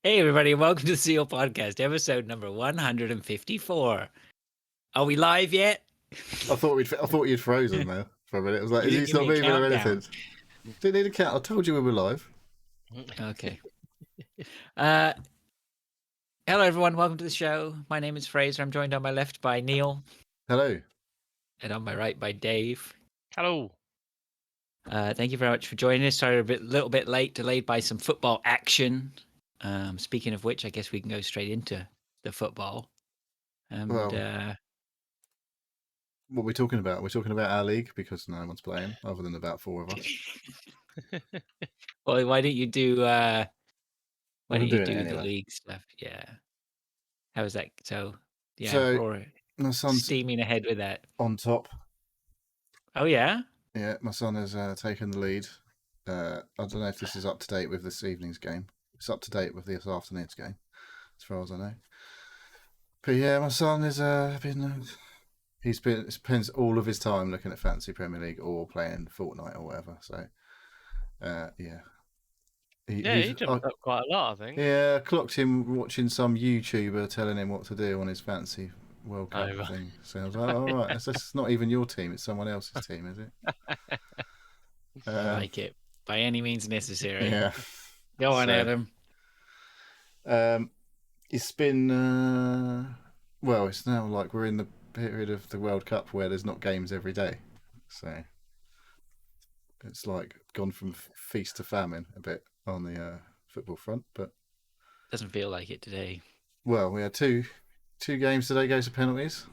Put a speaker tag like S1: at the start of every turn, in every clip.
S1: Hey, everybody, welcome to the Seal Podcast, episode number 154. Are we live yet?
S2: I thought you'd frozen there for a minute. I was like,
S1: You
S2: is
S1: didn't
S2: he
S1: give
S2: not
S1: me a
S2: moving or
S1: countdown.
S2: anything? Didn't need a count. I told you we were live.
S1: Okay. Hello, everyone. Welcome to the show. My name is Fraser. I'm joined on my left by Neil.
S2: Hello.
S1: And on my right by Dave.
S3: Hello.
S1: Thank you very much for joining us. Sorry, a little bit late, delayed by some football action. Speaking of which, I guess we can go straight into the football.
S2: Well, what are we talking about? We're talking about our league because no one's playing other than about four of us.
S1: Well, why don't you do the
S2: anyway.
S1: league stuff? Yeah. How was that? So, yeah,
S2: So, my
S1: we're
S2: son's
S1: steaming ahead with that.
S2: on top.
S1: Oh, yeah?
S2: Yeah, my son has taken the lead. I don't know if this is up to date with this evening's game. It's up to date with this afternoon's game, as far as I know. But yeah, my son has he spends all of his time looking at Fantasy Premier League or playing Fortnite or whatever. So, yeah.
S3: He jumped up quite a lot, I think.
S2: Yeah, I clocked him watching some YouTuber telling him what to do on his Fantasy World Cup thing. So I was like, all right, that's not even your team, it's someone else's team, is it?
S1: I like it. By any means necessary.
S2: Yeah.
S1: Go on, Adam.
S2: It's been, well, it's now like we're in the period of the World Cup where there's not games every day. So it's like gone from feast to famine a bit on the football front, but
S1: doesn't feel like it today.
S2: Well, we had two games today goes to penalties,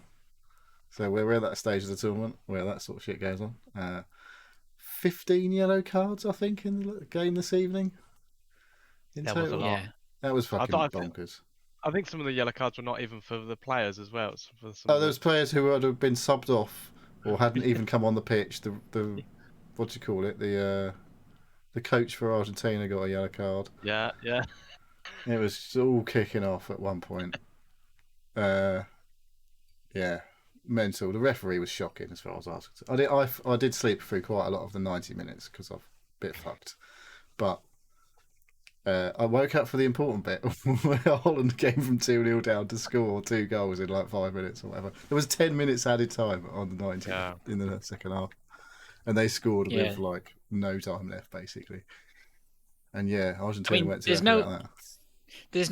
S2: so we're at that stage of the tournament where that sort of shit goes on. 15 yellow cards, I think, in the game this evening.
S3: That was a lot.
S1: Yeah.
S2: That was fucking bonkers.
S3: I think some of the yellow cards were not even for the players as well. It's for
S2: there was players who would have been subbed off or hadn't even come on the pitch. The what do you call it? The coach for Argentina got a yellow card.
S3: Yeah.
S2: It was all kicking off at one point. Yeah, mental. The referee was shocking as far as I was concerned. I did sleep through quite a lot of the 90 minutes because I'm a bit fucked. But I woke up for the important bit where Holland came from 2-0 down to score 2 goals in like 5 minutes or whatever. There was 10 minutes added time on the 90 in the second half. And they scored with like no time left, basically. And yeah, Argentina went to that.
S1: There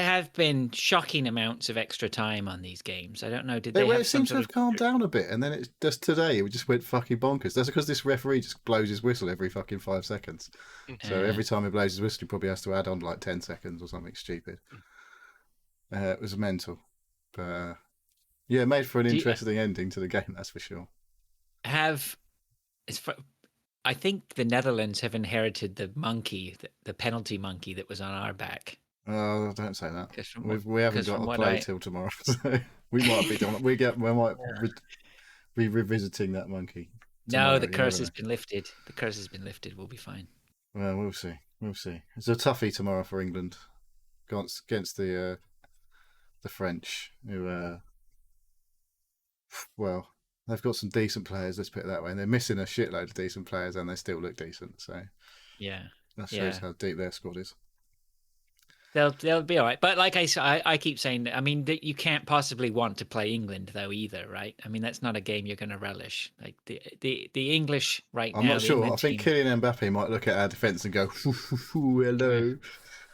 S1: have been shocking amounts of extra time on these games. I don't know.
S2: It seems to have calmed down a bit, and then it just today it just went fucking bonkers. That's because this referee just blows his whistle every fucking 5 seconds. So every time he blows his whistle, he probably has to add on like 10 seconds or something stupid. It was mental, but yeah, it made for an interesting ending to the game. That's for sure.
S1: I think the Netherlands have inherited the monkey, the penalty monkey that was on our back.
S2: Oh, don't say that. We haven't got to play till tomorrow, so we might be done. We might be revisiting that monkey.
S1: No, the curse has been lifted. The curse has been lifted. We'll be fine.
S2: Well, we'll see. It's a toughie tomorrow for England against the French, who well, they've got some decent players. Let's put it that way. And they're missing a shitload of decent players, and they still look decent. So
S1: yeah,
S2: that shows how deep their squad is.
S1: They'll be all right. But like I keep saying, I mean, you can't possibly want to play England though either, right? I mean, that's not a game you're going to relish. Like the English right now.
S2: I'm not sure. I think Kylian Mbappe might look at our defence and go, "Hello."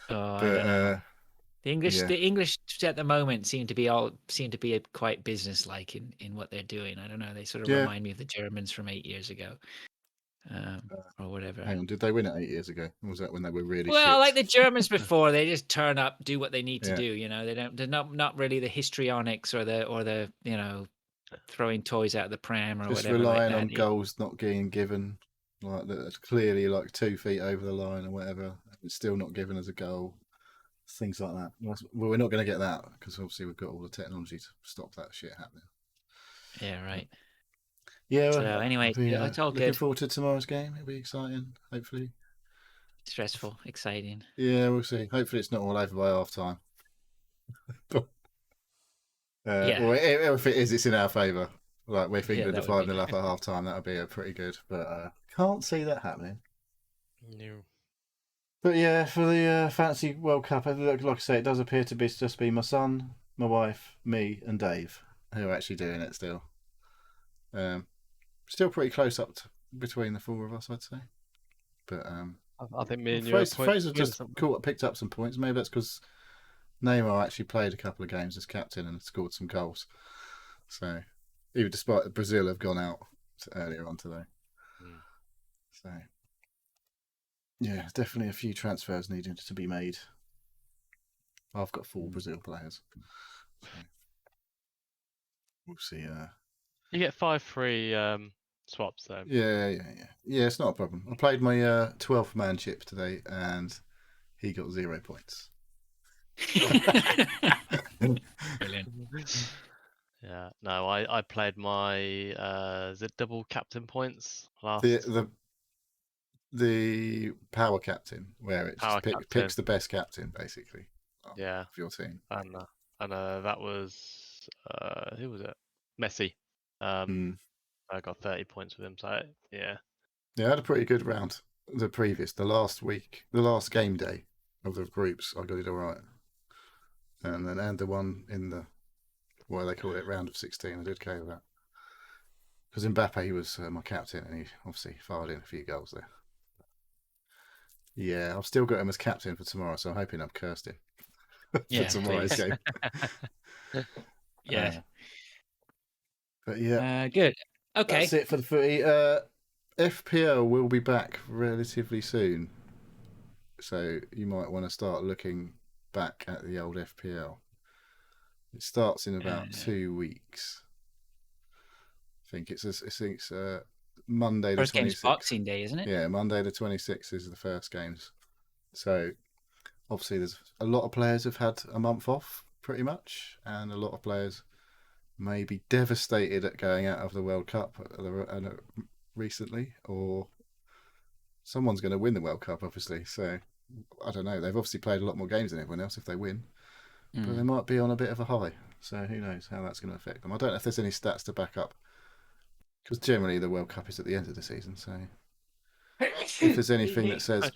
S1: The English at the moment seem to be quite businesslike in what they're doing. I don't know. They sort of remind me of the Germans from 8 years ago. Or whatever.
S2: Hang on, did they win it 8 years ago? Or was that when they were really shit?
S1: Like the Germans before, they just turn up, do what they need to do. You know, they're not really the histrionics or the throwing toys out of the pram or
S2: just
S1: whatever.
S2: Just relying on goals not being given, like that's clearly like 2 feet over the line or whatever. It's still not given as a goal. Things like that. Well, we're not going to get that because obviously we've got all the technology to stop that shit happening.
S1: Yeah, right.
S2: Yeah.
S1: So anyway, it's all good.
S2: Looking forward to tomorrow's game. It'll be exciting. Hopefully.
S1: Stressful, exciting.
S2: Yeah, we'll see. Hopefully, it's not all over by half time. Well, if it is, it's in our favour. Like if England are 5-0 up at half time, that would be pretty good. But can't see that happening.
S3: No.
S2: But yeah, for the Fantasy World Cup, like I say, it does appear to be just be my son, my wife, me, and Dave who are actually doing it still. Still pretty close between the four of us, I'd say. But
S3: I think me and you are
S2: Fraser just picked up some points. Maybe that's because Neymar actually played a couple of games as captain and scored some goals. So, even despite Brazil have gone out earlier on today. So, yeah, definitely a few transfers needed to be made. I've got 4 Brazil players. So, we'll see.
S3: You get 5 free swaps though.
S2: Yeah. It's not a problem. I played my 12th man chip today, and he got 0 points.
S1: Brilliant.
S3: Yeah, no, I played my is it double captain points last?
S2: The power captain, where it just picks the best captain basically.
S3: Yeah,
S2: for your team.
S3: And that was who was it? Messi. I got 30 points with him. So yeah.
S2: Yeah, I had a pretty good round. The last game day of the groups, I got it all right. And the one in the, what they call it, round of 16, I did okay with that. Because Mbappe, he was my captain, and he obviously fired in a few goals there. Yeah, I've still got him as captain for tomorrow, so I'm hoping I've cursed him for tomorrow's game.
S1: Yeah.
S2: But yeah.
S1: Good. Okay.
S2: That's it for the footy. FPL will be back relatively soon. So you might want to start looking back at the old FPL. It starts in about 2 weeks. I think it's Monday the 26th.
S1: First game's Boxing Day, isn't it?
S2: Yeah, Monday the 26th is the first games. So obviously there's a lot of players have had a month off pretty much, and a lot of players may be devastated at going out of the World Cup recently, or someone's going to win the World Cup, obviously. So I don't know. They've obviously played a lot more games than everyone else if they win, but they might be on a bit of a high. So who knows how that's going to affect them. I don't know if there's any stats to back up, because generally the World Cup is at the end of the season. So if there's anything that says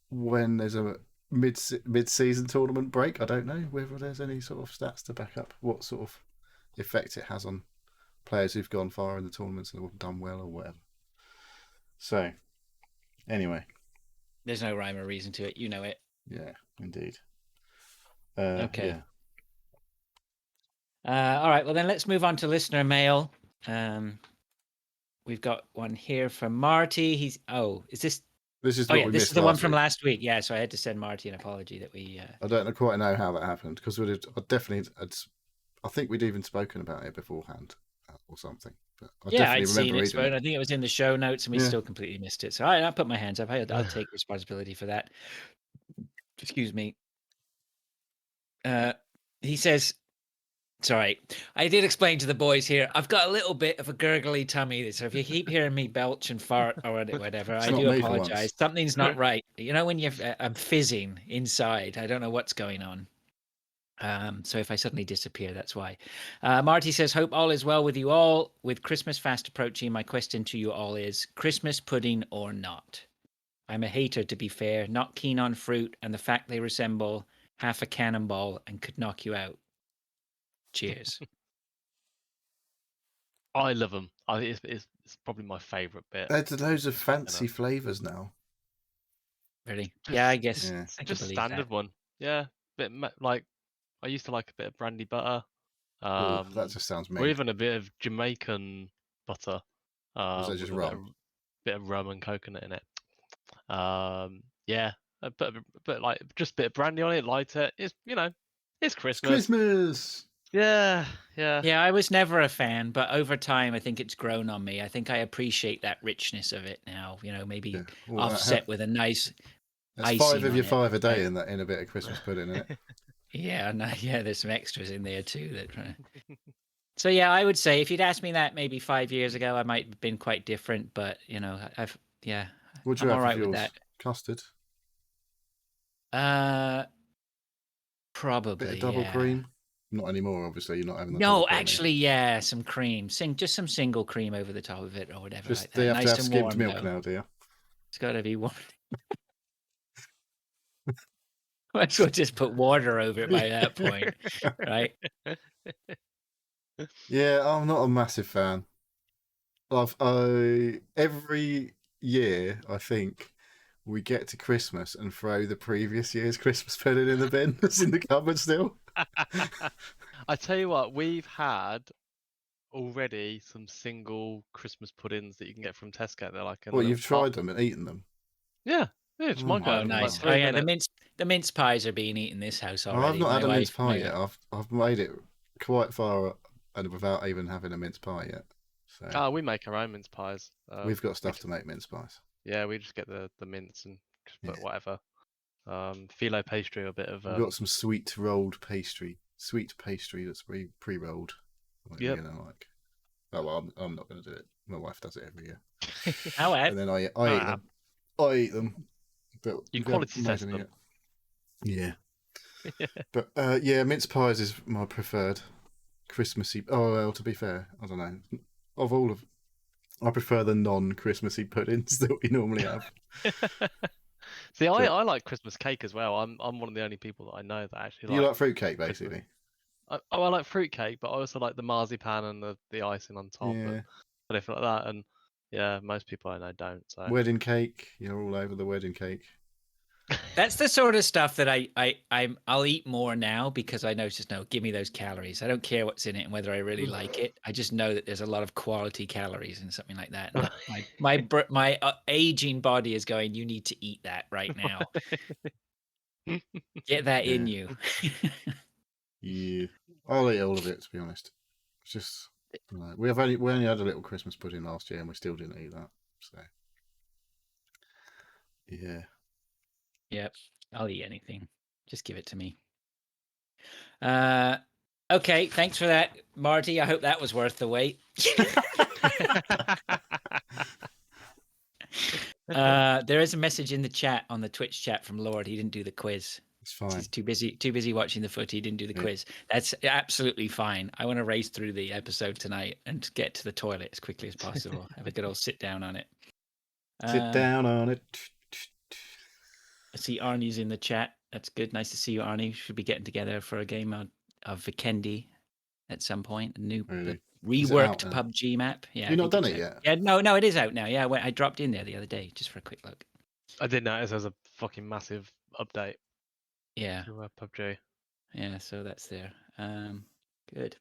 S2: when there's a mid-season tournament break, I don't know whether there's any sort of stats to back up what sort of effect it has on players who've gone far in the tournaments and have done well or whatever. So anyway,
S1: there's no rhyme or reason to it. You know it.
S2: Yeah, indeed.
S1: Okay. Yeah. All right. Well, then let's move on to listener mail. We've got one here from Marty. Is this?
S2: This is
S1: this is the one from last week. Yeah. So I had to send Marty an apology that we.
S2: I don't quite know how that happened, because I think we'd even spoken about it beforehand or something. But
S1: I'd seen it. I think it was in the show notes, and we still completely missed it. So I put my hands up. I'll take responsibility for that. Excuse me. He says, sorry, I did explain to the boys here, I've got a little bit of a gurgly tummy, so if you keep hearing me belch and fart or whatever, I do apologize. Something's not right. You know, when I'm fizzing inside, I don't know what's going on. So if I suddenly disappear, that's why. Marty says, hope all is well with you all. With Christmas fast approaching, my question to you all is, Christmas pudding or not? I'm a hater, to be fair, not keen on fruit, and the fact they resemble half a cannonball and could knock you out. Cheers.
S3: I love them. I think it's probably my favourite bit.
S2: There's loads of fancy flavours now.
S1: Really? Yeah, I guess.
S2: Yeah.
S3: Just standard one. Yeah, bit like I used to like a bit of brandy butter.
S2: That just sounds mean.
S3: Or even a bit of Jamaican butter.
S2: Was that just rum?
S3: Bit of rum and coconut in it. Yeah, but like just a bit of brandy on it, light it. It's it's Christmas.
S2: It's Christmas.
S3: Yeah.
S1: I was never a fan, but over time, I think it's grown on me. I think I appreciate that richness of it now. Maybe offset with a nice.
S2: That's 5 of your 5 a day in a bit of Christmas pudding, isn't it?
S1: Yeah, there's some extras in there too. So yeah, I would say if you'd asked me that maybe 5 years ago, I might have been quite different. But
S2: Would you have all right with that? Custard.
S1: Probably.
S2: Bit of double cream. Not anymore, obviously. You're not having that.
S1: No, actually, some cream. Just some single cream over the top of it or whatever.
S2: They have to have skimmed milk now, do you?
S1: It's got to be warm. Might as well just put water over it by that point, right?
S2: Yeah, I'm not a massive fan. Every year, I think we get to Christmas and throw the previous year's Christmas pudding in the bin that's in the cupboard still.
S3: I tell you what, we've had already some single Christmas puddings that you can get from Tesco. They're like,
S2: Well, you've tried them and eaten them.
S3: Yeah, it's my
S1: Oh, nice.
S3: Like
S1: Oh, yeah,
S3: minutes.
S1: the mince pies are being eaten in this house already.
S2: I've not had a mince pie
S1: yeah.
S2: yet. I've made it quite far and without even having a mince pie yet. So
S3: we make our own mince pies.
S2: we've got stuff to make mince pies.
S3: Yeah, we just get the mince and just put whatever. Phyllo pastry or a bit of.
S2: We've got some sweet pastry that's pre-rolled.
S3: Yeah.
S2: Like. Oh well, I'm not going to do it. My wife does it every year.
S1: And
S2: then I eat them. I eat them. But
S3: you quality test them.
S2: Yeah. But yeah, mince pies is my preferred Christmassy. Oh well, to be fair, I don't know. I prefer the non-Christmassy puddings that we normally have.
S3: See, I like Christmas cake as well. I'm one of the only people that I know that actually.
S2: You like fruitcake, basically.
S3: I like fruitcake, but I also like the marzipan and the icing on top and anything like that. And yeah, most people I know don't. So
S2: wedding cake, you're all over the wedding cake.
S1: That's the sort of stuff that I'll eat more now because I know just give me those calories. I don't care what's in it and whether I really like it. I just know that there's a lot of quality calories in something like that. My aging body is going, you need to eat that right now. Get that in you.
S2: Yeah, I'll eat all of it, to be honest. It's just we only had a little Christmas pudding last year and we still didn't eat that. So yeah.
S1: Yep, I'll eat anything. Just give it to me. Okay, thanks for that, Marty. I hope that was worth the wait. There is a message in the chat on the Twitch chat from Lord. He didn't do the quiz.
S2: It's fine.
S1: He's too busy watching the footy. He didn't do the quiz. That's absolutely fine. I want to race through the episode tonight and get to the toilet as quickly as possible. Have a good old sit down on it.
S2: Sit down on it.
S1: I see Arnie's in the chat. That's good. Nice to see you, Arnie. Should be getting together for a game of Vikendi at some point. A new reworked PUBG map. Yeah,
S2: you've not done it yet.
S1: Yeah, no, it is out now. Yeah, I dropped in there the other day just for a quick look.
S3: I did notice there's a fucking massive update.
S1: Yeah.
S3: To PUBG.
S1: Yeah, so that's there. Good.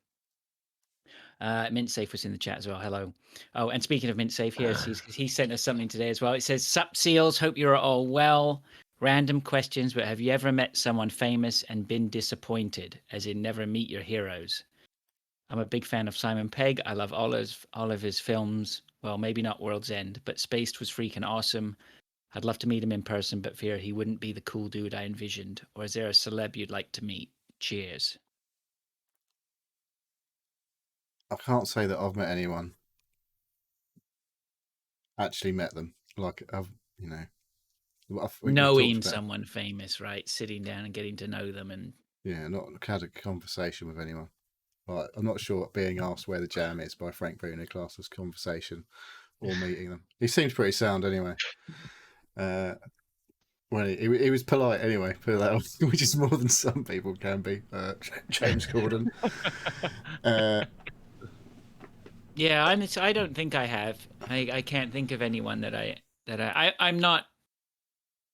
S1: MintSafe was in the chat as well. Hello. Oh, and speaking of MintSafe, he sent us something today as well. It says, "Sup Seals, hope you're all well. Random questions, but have you ever met someone famous and been disappointed, as in never meet your heroes? I'm a big fan of Simon Pegg. I love all of his films. Well, maybe not World's End, but Spaced was freaking awesome. I'd love to meet him in person, but fear he wouldn't be the cool dude I envisioned. Or is there a celeb you'd like to meet? Cheers."
S2: I can't say that I've met anyone. Actually met them. Like,
S1: knowing someone famous, right? Sitting down and getting to know them and...
S2: Yeah, not had a conversation with anyone. Like, I'm not sure being asked where the jam is by Frank Bruno class as conversation or meeting them. He seems pretty sound anyway. Well, he was polite anyway, which is more than some people can be. James Corden.
S1: Yeah, I don't think I have. I can't think of anyone that I'm not.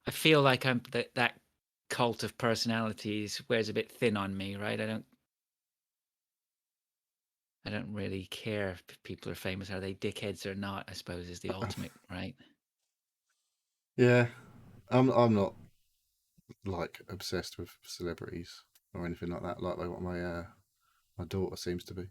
S1: I feel like I'm that cult of personalities wears a bit thin on me, right? I don't really care if people are famous. Are they dickheads or not? I suppose is the ultimate, right?
S2: Yeah, I'm not like obsessed with celebrities or anything like that. Like what my daughter seems to be.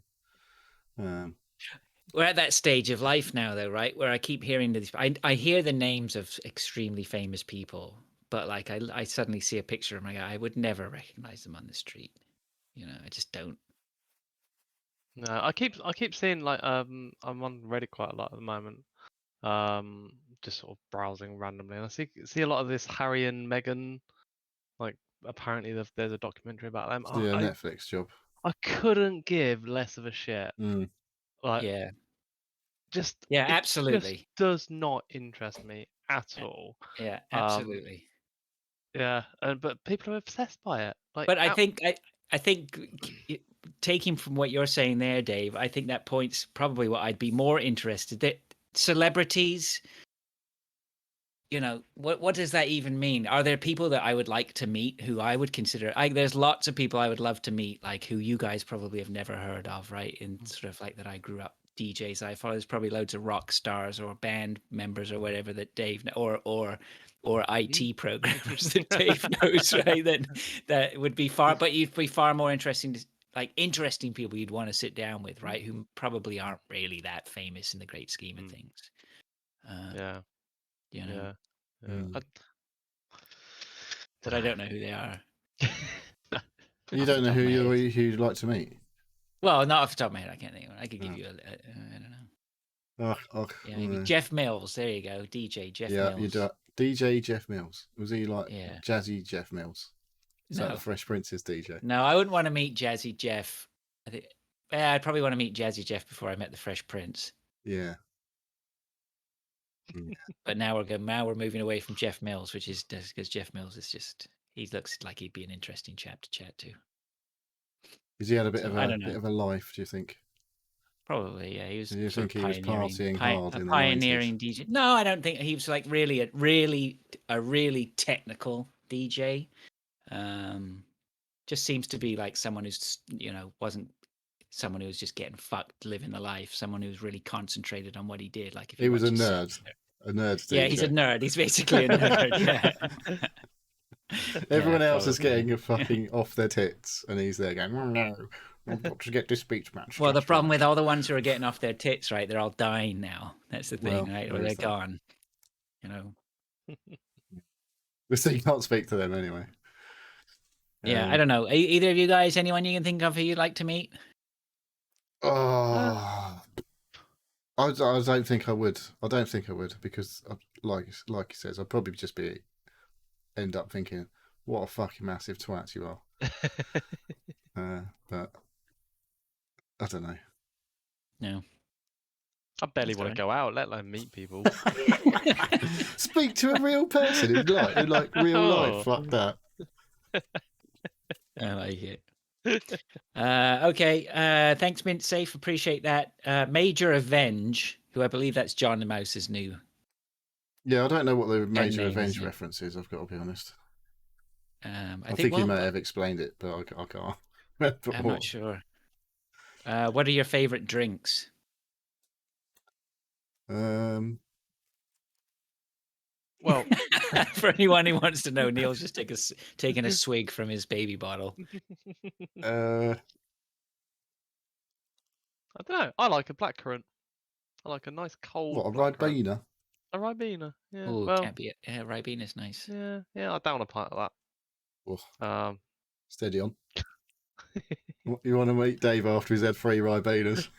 S1: We're at that stage of life now, though, right? Where I keep hearing these. I hear the names of extremely famous people, but like I suddenly see a picture of my guy. I would never recognize them on the street. I just don't.
S3: No, I keep seeing like I'm on Reddit quite a lot at the moment. Just sort of browsing randomly, and I see a lot of this Harry and Meghan. Like apparently there's a documentary about them.
S2: Yeah, Netflix job.
S3: I couldn't give less of a shit. Like,
S1: yeah,
S3: absolutely.
S1: Just
S3: does not interest me at all.
S1: Yeah, absolutely.
S3: Yeah, but people are obsessed by it. Like,
S1: But I think taking from what you're saying there, Dave, I think that point's probably what I'd be more interested. That celebrities, what does that even mean? Are there people that I would like to meet who I would consider? There's lots of people I would love to meet, like who you guys probably have never heard of, right? In sort of like that I grew up DJs I follow. There's probably loads of rock stars or band members or whatever that Dave or IT programmers that Dave knows, right? That would be far, but you'd be far more interesting people you'd want to sit down with, right? Who probably aren't really that famous in the great scheme of things.
S3: Yeah.
S1: Yeah. But I don't know who they are.
S2: You don't know who you'd like to meet?
S1: Well, not off the top of my head. I can't think of it. I could give you I don't know. Maybe Jeff Mills. There you go. DJ Jeff Mills. Yeah, you do.
S2: DJ Jeff Mills. Was he like jazzy Jeff Mills? Is that the Fresh Prince's DJ?
S1: No, I wouldn't want to meet Jazzy Jeff. I'd probably want to meet Jazzy Jeff before I met the Fresh Prince.
S2: Yeah.
S1: But now we're moving away from Jeff Mills, which is because Jeff Mills is he looks like he'd be an interesting chap to chat to.
S2: Has he had a bit of a life? Do you think?
S1: Probably, yeah. He was.
S2: Do you think he was partying hard in the 90s?
S1: Pioneering DJ? No, I don't think he was like really a really technical DJ. Just seems to be like someone who's wasn't someone who was just getting fucked, living the life. Someone who was really concentrated on what he did. Like if
S2: he was a nerd. A nerd DJ.
S1: Yeah, he's a nerd. He's basically a nerd. Yeah.
S2: Everyone else is getting a fucking off their tits, and he's there going, "Oh no, I've got to get this beach match."
S1: Well, the problem with all the ones who are getting off their tits, right? They're all dying now. That's the thing, right? Or they're gone.
S2: So you can't speak to them anyway.
S1: Yeah, I don't know. Either of you guys, anyone you can think of who you'd like to meet?
S2: I don't think I would. I don't think I would because, like he says, I'd probably just end up thinking, "What a fucking massive twat you are." But I don't know.
S1: No,
S3: I barely want to go out, let alone meet people.
S2: Speak to a real person in real life. Fuck that.
S1: I like it. Okay. Thanks, Mint Safe. Appreciate that. Major Avenge, who I believe that's John the Mouse's new.
S2: Yeah, I don't know what the Major Avenge reference is. I've got to be honest. I think he may have explained it, but I can't.
S1: I'm not sure. What are your favorite drinks?
S2: Well,
S1: for anyone who wants to know, Neil's just taking a swig from his baby bottle.
S3: I don't know. I like a blackcurrant. I like a nice cold.
S2: What, a Ribena?
S3: A Ribena, yeah.
S1: Oh, well, can't be it. Yeah, Ribena's nice.
S3: Yeah, I don't want a pint of
S2: that. Steady on. You want to meet Dave after he's had 3 Ribenas?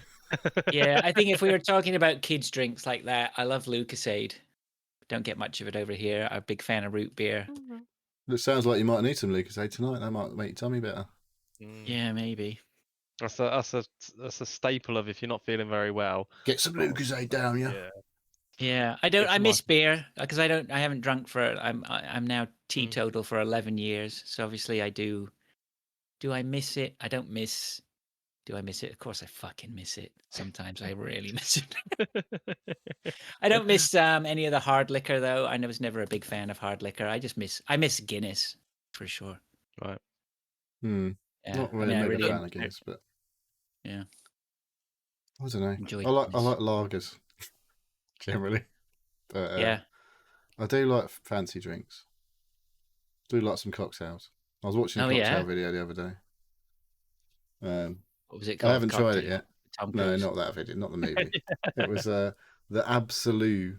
S1: Yeah, I think if we were talking about kids' drinks like that, I love Lucasade. Don't get much of it over here. I'm a big fan of root beer.
S2: It sounds like you might need some Lucasade tonight. That might make your tummy better.
S1: Yeah, maybe.
S3: That's a staple of if you're not feeling very well.
S2: Get some Lucasade down, yeah.
S1: Yeah, I miss beer because I haven't drunk for I'm now teetotal for 11 years. So obviously I do. Do I miss it? I don't miss. Do I miss it? Of course I fucking miss it. Sometimes I really miss it. I don't miss any of the hard liquor though. I was never a big fan of hard liquor. I miss Guinness for sure.
S3: Right.
S2: Yeah, not really a big fan of Guinness, but
S1: yeah.
S2: I don't know. I like lagers generally. But
S1: yeah.
S2: I do like fancy drinks. I do like some cocktails. I was watching a cocktail video the other day.
S1: What was it called?
S2: I haven't tried it yet. No, not that video, not the movie. It was the Absolut.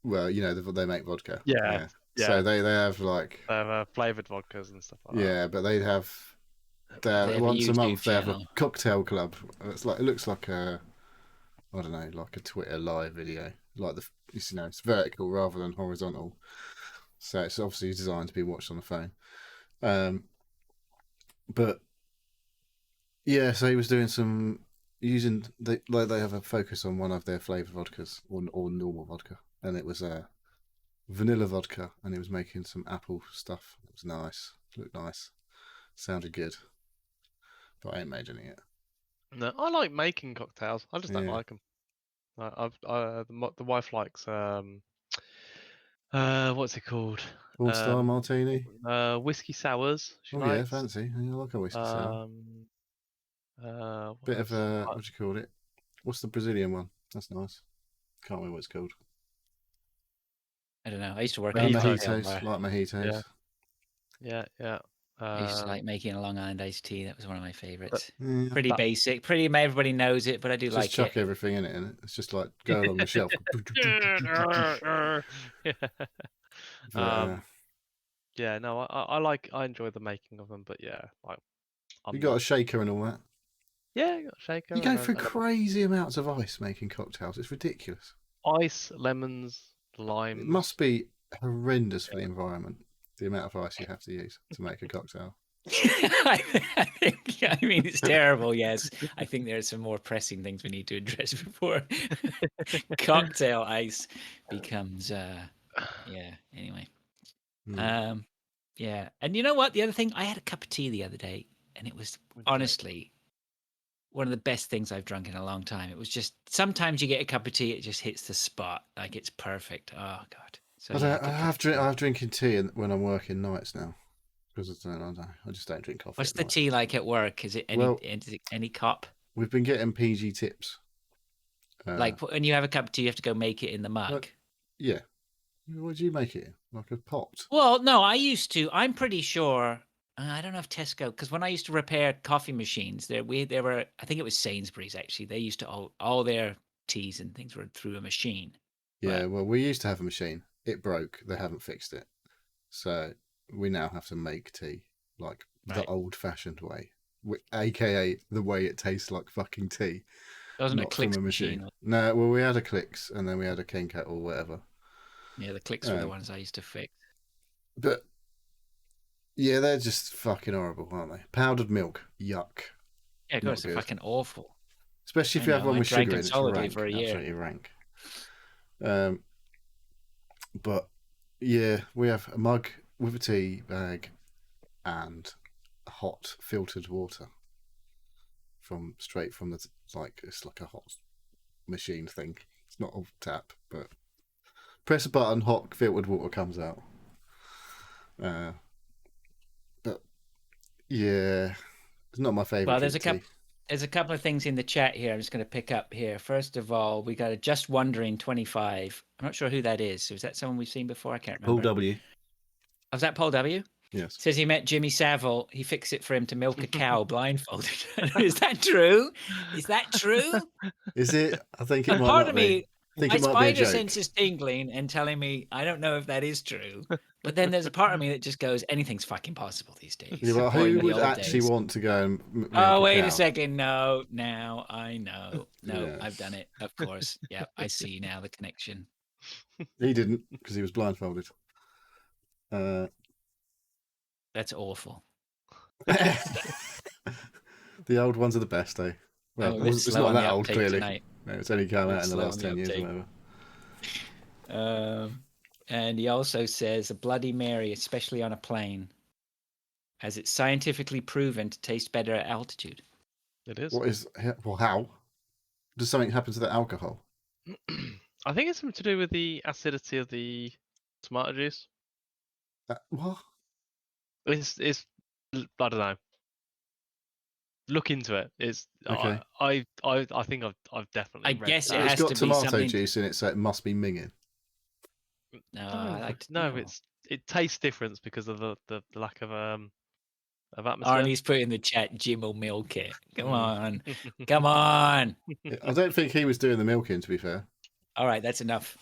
S2: Well, they make vodka.
S3: Yeah.
S2: So they have like
S3: they have flavored vodkas and stuff like that.
S2: Yeah, but they have once a month they have a cocktail club. It looks like a I don't know, like a Twitter live video. Like it's vertical rather than horizontal. So it's obviously designed to be watched on the phone. But yeah, so he was doing some they have a focus on one of their flavored vodkas or normal vodka, and it was vanilla vodka, and he was making some apple stuff. It was nice. Looked nice. Sounded good. But I ain't made any yet.
S3: No, I like making cocktails. I just don't
S2: Yeah.
S3: like them. The wife likes what's it called?
S2: All-Star Martini.
S3: Whiskey sours. She
S2: Oh
S3: likes.
S2: yeah, fancy. I like a whiskey sour.
S3: What
S2: Bit of
S3: else?
S2: what do you call it? What's the Brazilian one? That's nice. Can't remember what it's called.
S1: I don't know. I used to work at a
S3: Mojito.
S1: cocktail bar.
S2: Mojitos, like mojitos.
S3: Yeah.
S1: I used to like making a Long Island iced tea. That was one of my favorites.
S2: Yeah.
S1: Pretty basic. Everybody knows it, but I do
S2: Just
S1: like
S2: chuck
S1: it.
S2: everything in it, and it's just like go along the shelf. But,
S3: Yeah, no, I enjoy the making of them, but yeah, like
S2: you got a shaker and all that.
S3: Yeah, you got a shaker.
S2: You go through crazy amounts of ice making cocktails. It's ridiculous.
S3: Ice, lemons, limes.
S2: It must be horrendous for the environment. The amount of ice you have to use to make a cocktail.
S1: I mean, it's terrible. Yes, I think there are some more pressing things we need to address before cocktail ice becomes. Yeah. Anyway. Yeah. And you know what? The other thing, I had a cup of tea the other day, and it was honestly one of the best things I've drunk in a long time. It was just sometimes you get a cup of tea, it just hits the spot, like it's perfect. Oh God. So
S2: I have drinking tea when I'm working nights now. Because I just don't drink coffee.
S1: What's the tea like at work? Is it any cup?
S2: We've been getting PG tips.
S1: Like when you have a cup of tea, you have to go make it in the mug.
S2: Yeah. What do you make it in? Like a pot?
S1: Well, no, I used to. I'm pretty sure. I don't know if Tesco, because when I used to repair coffee machines, there were. I think it was Sainsbury's actually. They used to all their teas and things were through a machine.
S2: Yeah, well, we used to have a machine. It broke. They haven't fixed it, so we now have to make tea like the old-fashioned way, aka the way it tastes like fucking tea.
S1: Wasn't a Clicks machine?
S2: No, well, we had a Clicks, and then we had a King Cat or whatever.
S1: Yeah, the Clicks were the ones I used to fix.
S2: But yeah, they're just fucking horrible, aren't they? Powdered milk, yuck.
S1: Yeah, of course, they're fucking awful.
S2: Especially if you have one with sugar in it. It's rank, for a year. Absolutely rank. But yeah, we have a mug with a tea bag and hot filtered water straight from the it's like a hot machine thing. It's not a tap, but press a button, hot filtered water comes out. But yeah, it's not my favorite.
S1: Well, there's a couple of things in the chat here. I'm just going to pick up here. First of all, we got a Just Wondering 25. I'm not sure who that is. Is that someone we've seen before? I can't remember.
S2: Paul W.
S1: Was that Paul W?
S2: Yes.
S1: Says he met Jimmy Savile. He fixed it for him to milk a cow blindfolded. Is that true? Is that true?
S2: Is it? I think it might
S1: part
S2: not
S1: of me,
S2: be.
S1: my spider sense is tingling and telling me I don't know if that is true. But then there's a part of me that just goes, anything's fucking possible these days.
S2: Yeah, well, who would actually want to go and milk
S1: Oh, wait a second. No, now I know. No, yes. I've done it. Of course. Yeah, I see now the connection.
S2: He didn't because he was blindfolded.
S1: That's awful.
S2: The old ones are the best, eh? Well, it's not that old, clearly.
S1: Tonight.
S2: No, it's only come out in the last 10 years or
S1: whatever. And he also says a Bloody Mary, especially on a plane, as it's scientifically proven to taste better at altitude.
S3: It is.
S2: How? Does something happen to the alcohol?
S3: I think it's something to do with the acidity of the tomato juice.
S2: What?
S3: It's I don't know. Look into it. It's
S2: okay.
S3: I think I've definitely.
S1: I guess it has
S2: to be
S1: something.
S2: It's got tomato juice in it, so it must be minging.
S1: No,
S3: it tastes different because of the lack of atmosphere.
S1: Arnie's put in the chat, Jim will milk it. Come on. Come on.
S2: I don't think he was doing the milking, to be fair.
S1: All right, that's enough.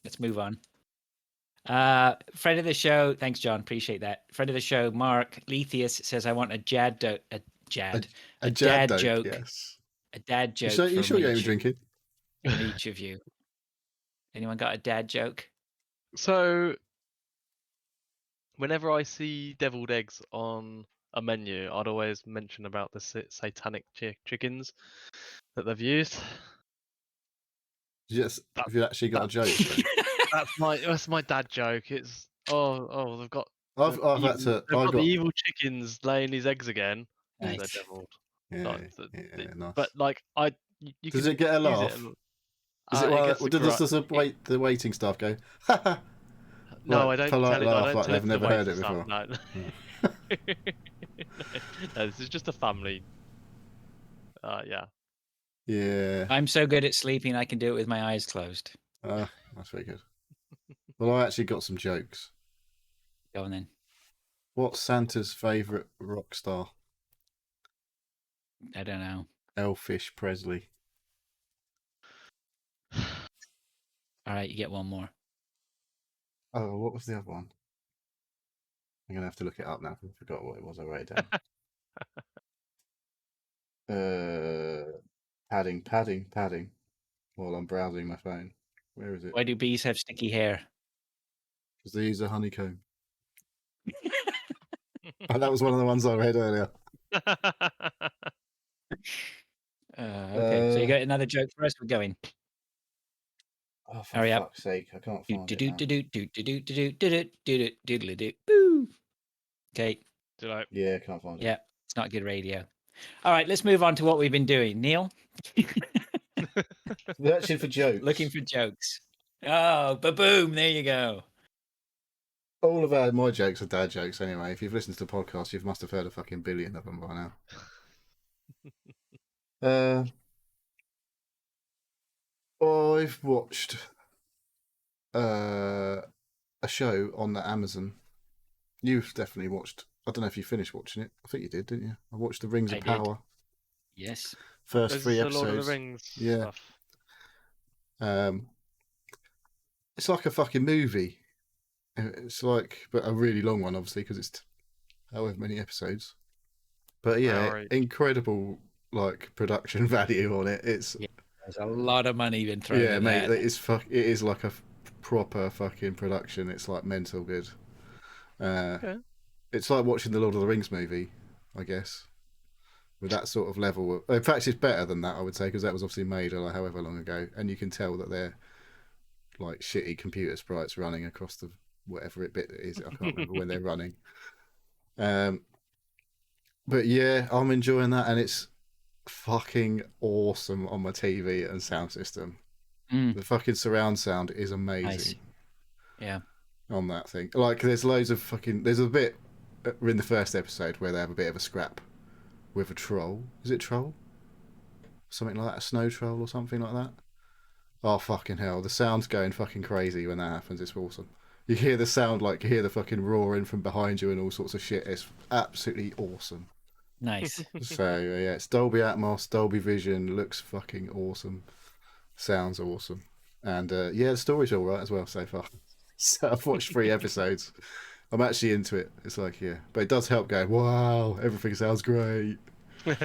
S1: Let's move on. Friend of the show, thanks, John. Appreciate that. Friend of the show, Mark Lethius says, I want a dad joke.
S2: Yes.
S1: A dad joke.
S2: You sure you ain't drinking?
S1: From each of you. Anyone got a dad joke?
S3: So, whenever I see deviled eggs on a menu, I'd always mention about the satanic chickens that they've used.
S2: Yes, have you actually got a joke?
S3: That's my dad joke. It's they've got
S2: I've had
S3: they've
S2: to.
S3: got the evil chickens laying these eggs again.
S1: Nice.
S3: They're deviled.
S2: Yeah, nice.
S3: But like you
S2: Does
S3: can
S2: it get a
S3: use
S2: laugh?
S3: it and,
S2: Is it one?
S3: gets
S2: Does the waiting staff go? Ha ha.
S3: No,
S2: Like,
S3: I don't
S2: polite
S3: tell it.
S2: laugh,
S3: I don't
S2: like
S3: tell it
S2: they've
S3: to the
S2: never heard
S3: waiting
S2: it
S3: staff.
S2: before.
S3: No, this is just a family. Yeah.
S2: Yeah.
S1: I'm so good at sleeping, I can do it with my eyes closed.
S2: That's very good. Well, I actually got some jokes.
S1: Go on then.
S2: What's Santa's favourite rock star?
S1: I don't know.
S2: Elfish Presley.
S1: All right, you get one more.
S2: Oh, what was the other one? I'm going to have to look it up now. I forgot what it was. I wrote it down. Padding. While I'm browsing my phone. Where is it?
S1: Why do bees have sticky hair?
S2: Because they use a honeycomb. Oh, that was one of the ones I read earlier.
S1: Okay, so you got another joke for us? We're going.
S2: Oh, for
S1: Hurry up.
S2: fuck's sake, I can't find it
S1: now. Okay.
S2: Yeah, can't find it.
S1: Yeah, it's not good radio. All right, let's move on to what we've been doing. Neil?
S2: Searching for jokes.
S1: Looking for jokes. Oh, ba-boom, there you go.
S2: All of my jokes are dad jokes anyway. If you've listened to the podcast, you must have heard a fucking billion of them by now. I've watched a show on the Amazon. You've definitely watched. I don't know if you finished watching it. I think you did, didn't you? I watched The Rings of Power.
S1: Yes.
S2: First 3 episodes.
S3: The Lord of the Rings stuff.
S2: It's like a fucking movie. It's like, but a really long one, obviously, because it's however many episodes. But yeah,
S3: right.
S2: Incredible like production value on it. It's
S1: there's a lot of money been thrown.
S2: Yeah, mate,
S1: that.
S2: it is like a proper fucking production. It's like mental good.
S3: Okay.
S2: It's like watching the Lord of the Rings movie, I guess, with that sort of level. In fact, it's better than that, I would say, because that was obviously made however long ago, and you can tell that they're like shitty computer sprites running across the whatever bit it is. I can't remember when they're running. But yeah, I'm enjoying that, and it's fucking awesome on my TV and sound system. The fucking surround sound is amazing.
S1: Nice. Yeah.
S2: On that thing, like there's a bit in the first episode where they have a bit of a scrap with a troll. Is it troll? Something like that, a snow troll or something like that. Oh fucking hell! The sound's going fucking crazy when that happens. It's awesome. You hear the sound, like you hear the fucking roaring from behind you and all sorts of shit. It's absolutely awesome.
S1: Nice.
S2: So yeah, it's Dolby Atmos, Dolby Vision. Looks fucking awesome. Sounds awesome. And yeah, the story's all right as well so far. So I've watched 3 episodes. I'm actually into it. It's like, yeah, but it does help going, wow, everything sounds great.
S3: You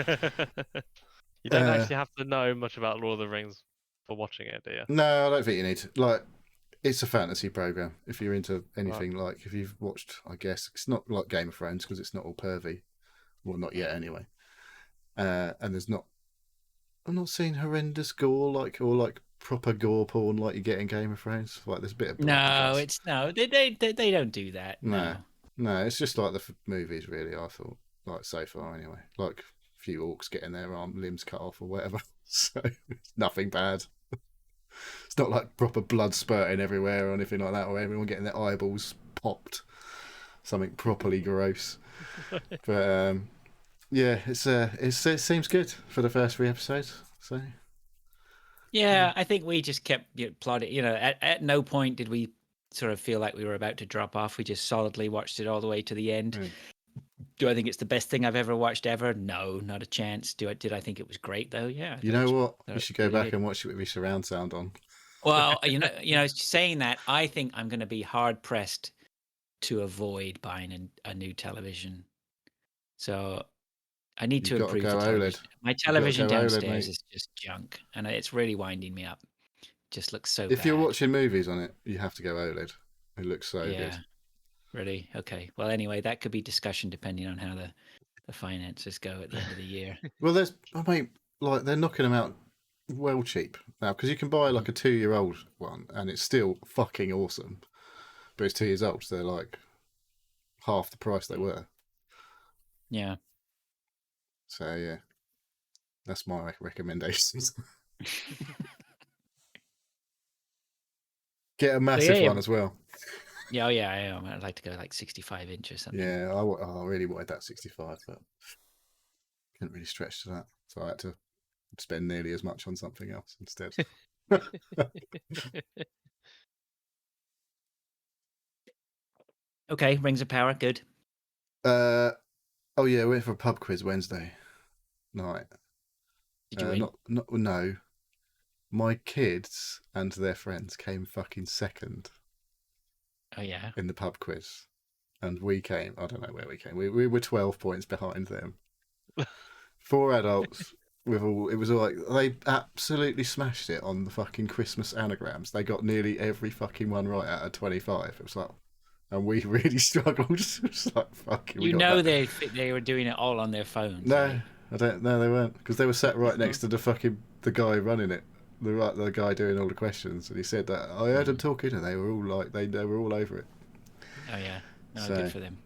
S3: don't actually have to know much about Lord of the Rings for watching it, do you?
S2: No, I don't think you need to. Like, it's a fantasy program. If you're into anything, like if you've watched, I guess it's not like Game of Thrones because it's not all pervy. Well, not yet anyway. And I'm not seeing horrendous gore like proper gore porn like you get in Game of Thrones. Like there's a bit of
S1: they don't do that.
S2: No, it's just like the movies really. I thought like so far anyway. Like a few orcs getting their limbs cut off or whatever. So it's nothing bad. It's not like proper blood spurting everywhere or anything like that, or everyone getting their eyeballs popped. Something properly gross. But yeah, it seems good for the first 3 episodes. So
S1: yeah, I think we just kept plodding. At no point did we sort of feel like we were about to drop off. We just solidly watched it all the way to the end. Do I think it's the best thing I've ever watched ever? No, not a chance. Did I think it was great though? Yeah.
S2: You know what? You should go back and watch it with your surround sound on.
S1: Well, saying that, I think I'm going to be hard pressed to avoid buying a new television. So I need to improve the television. My television downstairs is just junk, and it's really winding me up. It just looks so bad.
S2: If you're watching movies on it, you have to go OLED. It looks so good.
S1: Really? Okay. Well, anyway, that could be discussion depending on how the finances go at the end of the year.
S2: Well, like they're knocking them out well cheap now because you can buy like a 2-year-old one and it's still fucking awesome, but it's 2 years old, so they're like half the price they were.
S1: Yeah.
S2: So yeah, that's my recommendations. Get a massive one as well.
S1: Yeah, I'd like to go like 65 inch or something.
S2: Yeah, I really wanted that 65, but couldn't really stretch to that, so I had to spend nearly as much on something else instead.
S1: Okay, Rings of Power, good.
S2: Oh yeah, we went for a pub quiz Wednesday night.
S1: Did you win?
S2: No. My kids and their friends came fucking second.
S1: Oh yeah.
S2: In the pub quiz, and we came. I don't know where we came. We were 12 points behind them. 4 adults with all. It was all like they absolutely smashed it on the fucking Christmas anagrams. They got nearly every fucking one right out of 25. It was like, and we really struggled. It was like fucking.
S1: You know they were doing it all on their phones.
S2: No,
S1: right?
S2: I don't. No, they weren't, because they were sat right next to the guy running it. The guy doing all the questions, and he said that I heard them talking, and they were all like they were all over it.
S1: Oh yeah, no, good for them.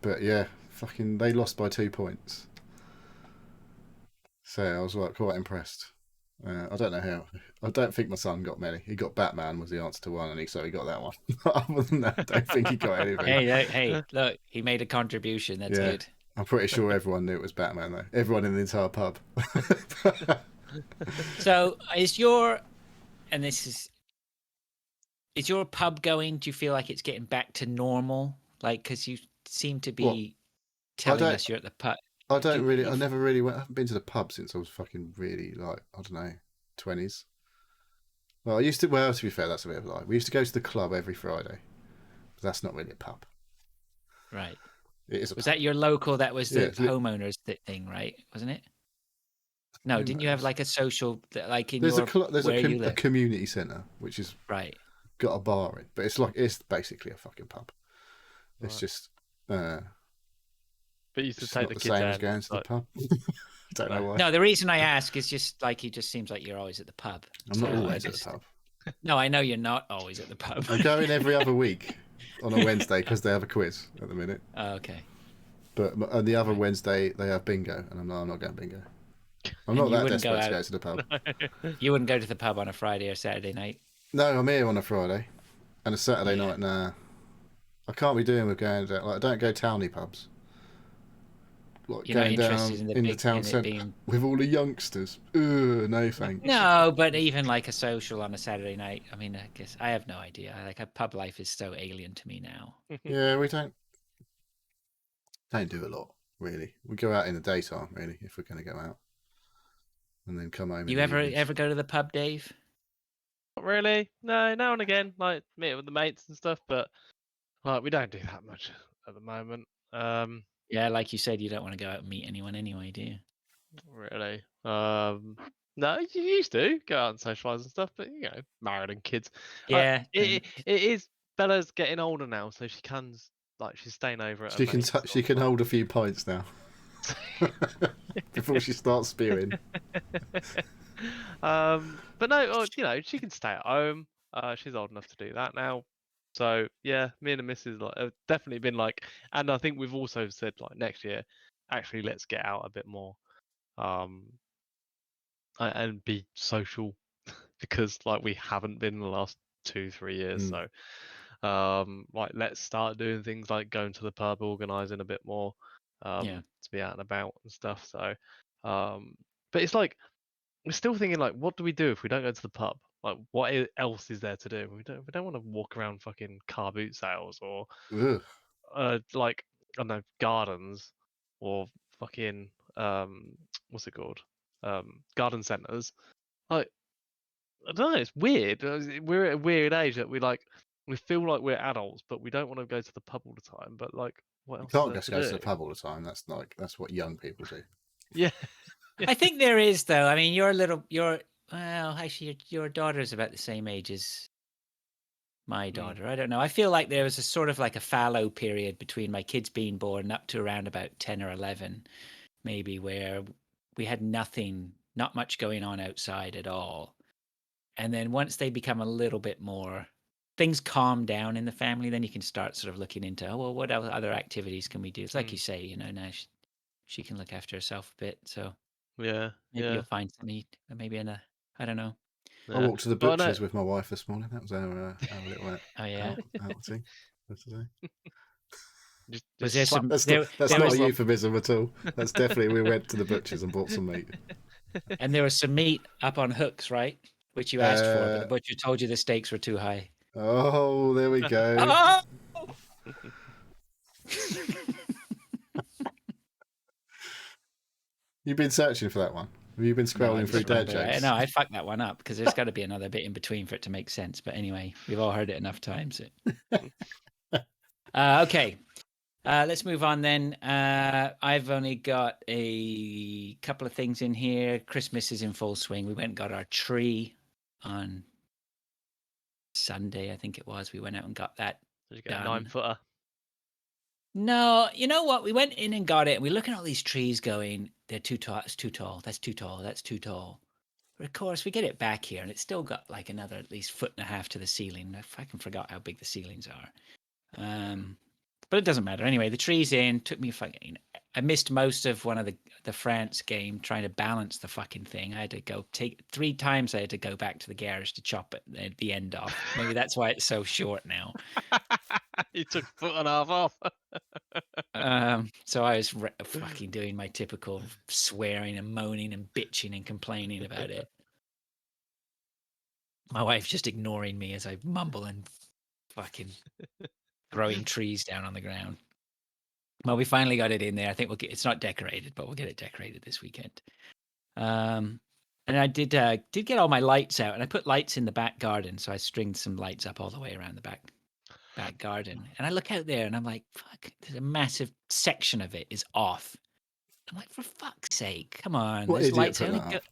S2: But yeah, fucking, they lost by 2 points. So I was like quite impressed. I don't know how. I don't think my son got many. He got Batman was the answer to one, and he got that one. Other than that, I don't think he got anything.
S1: Hey, look, he made a contribution. That's good.
S2: I'm pretty sure everyone knew it was Batman though. Everyone in the entire pub.
S1: So is your pub going? Do you feel like it's getting back to normal? Like, because you seem to be telling us you're at the pub.
S2: I never really went. I haven't been to the pub since I was fucking really like, I don't know, 20s. Well, I used to. Well, to be fair, that's a bit of a lie. We used to go to the club every Friday, but that's not really a pub.
S1: Right.
S2: It is.
S1: Was that your local? That was the homeowners thing, right? Wasn't it? No, didn't you have like a social, like in
S2: there's
S1: a
S2: community centre which is
S1: right,
S2: got a bar in, but it's basically a fucking pub. It's just.
S3: But you used to take the kids
S2: same
S3: out.
S2: As going to the pub. Don't know why.
S1: No, the reason I ask is just like he just seems like you're always at the pub.
S2: I'm not always at the pub.
S1: No, I know you're not always at the pub.
S2: I go in every other week on a Wednesday because they have a quiz at the minute.
S1: Oh, okay.
S2: But on the other Wednesday they have bingo, and I'm not going bingo. I'm not that desperate to go to the pub.
S1: You wouldn't go to the pub on a Friday or Saturday night?
S2: No, I'm here on a Friday, and a Saturday night. Nah, I can't be doing with going down. Like, I don't go towny pubs. Like
S1: you're
S2: going down in the town centre with all the youngsters. No thanks.
S1: No, but even like a social on a Saturday night. I mean, I guess I have no idea. Like, a pub life is so alien to me now.
S2: Yeah, we don't do a lot really. We go out in the daytime really if we're going to go out, and then come home.
S1: You ever go to the pub, Dave?
S3: Not really. No, now and again, like meet up with the mates and stuff, but like we don't do that much at the moment.
S1: Yeah, like you said, you don't want to go out and meet anyone anyway, do you?
S3: Really? No, you used to go out and socialise and stuff, but married and kids.
S1: Yeah,
S3: it is. Bella's getting older now, so she can she's staying over.
S2: She can hold a few pints now before she starts spewing.
S3: But no, she can stay at home. She's old enough to do that now. So yeah, me and the missus have definitely been and I think we've also said next year, actually let's get out a bit more, and be social, because we haven't been in the last 2-3 years. So let's start doing things like going to the pub, organising a bit more, to be out and about and stuff. So, but it's we're still thinking what do we do if we don't go to the pub? What else is there to do? We don't want to walk around fucking car boot sales or I don't know, gardens or fucking what's it called? Garden centres. I don't know, it's weird. We're at a weird age that we feel like we're adults, but we don't want to go to the pub all the time. But what else?
S2: You can't just go to the pub all the time. That's what young people do.
S3: Yeah.
S1: I think there is, though. I mean, well, actually, your daughter's about the same age as my daughter. I don't know. I feel like there was a sort of a fallow period between my kids being born up to around about 10 or 11, maybe, where we had nothing not much going on outside at all. And then once they become a little bit more, things calm down in the family, then you can start sort of looking into, oh, well, what other activities can we do? It's like you say, you know, now she can look after herself a bit. So
S3: Yeah.
S1: maybe
S3: Yeah.
S1: you'll find something, maybe I don't know.
S2: I
S3: Yeah.
S2: walked to the
S3: Well, I know-
S2: butcher's with my wife this morning. That was our little
S1: Oh, yeah.
S2: outing for today.
S1: Was there some?
S2: That's
S1: There,
S2: not, that's
S1: there
S2: not
S1: was,
S2: a euphemism at all. That's definitely, we went to the butcher's and bought some meat.
S1: and there was some meat up on hooks, right? Which you asked for, but the
S2: Uh,
S1: butcher told you the stakes were too high.
S2: Oh, there we go.
S1: Oh!
S2: You've been searching for that one. Have you been
S1: No, I
S2: scrolling through
S1: just
S2: dad
S1: remember-
S2: jokes?
S1: No, I fucked that one up because there's got to be another bit in between for it to make sense. But anyway, we've all heard it enough times. Okay. Let's move on then. I've only got a couple of things in here. Christmas is in full swing. We went and got our tree on Sunday, I think it was. We went out and got that.
S3: Did you get a
S1: done.
S3: 9-footer?
S1: No, you know what? We went in and got it. We're looking at all these trees going, they're too tall. It's too tall. That's too tall. That's too tall. But of course, we get it back here and it's still got like another at least 1.5 to the ceiling. I fucking forgot how big the ceilings are. But it doesn't matter. Anyway, the tree's in. Took me fucking. I missed most of one of the France game trying to balance the fucking thing. I had to go take 3 times. I had to go back to the garage to chop it at the end off. Maybe that's why it's so short now.
S3: You took 1.5 off.
S1: So I was fucking doing my typical swearing and moaning and bitching and complaining about it. My wife's just ignoring me as I mumble and fucking throwing trees down on the ground. Well, we finally got it in there. I think it's not decorated, but we'll get it decorated this weekend. And I did get all my lights out, and I put lights in the back garden, so I stringed some lights up all the way around the back garden. And I look out there, and I'm like, "Fuck!" There's a massive section of it is off. I'm like, for fuck's sake, come on!
S2: What
S1: There's
S2: idiot
S1: lights.
S2: put that up?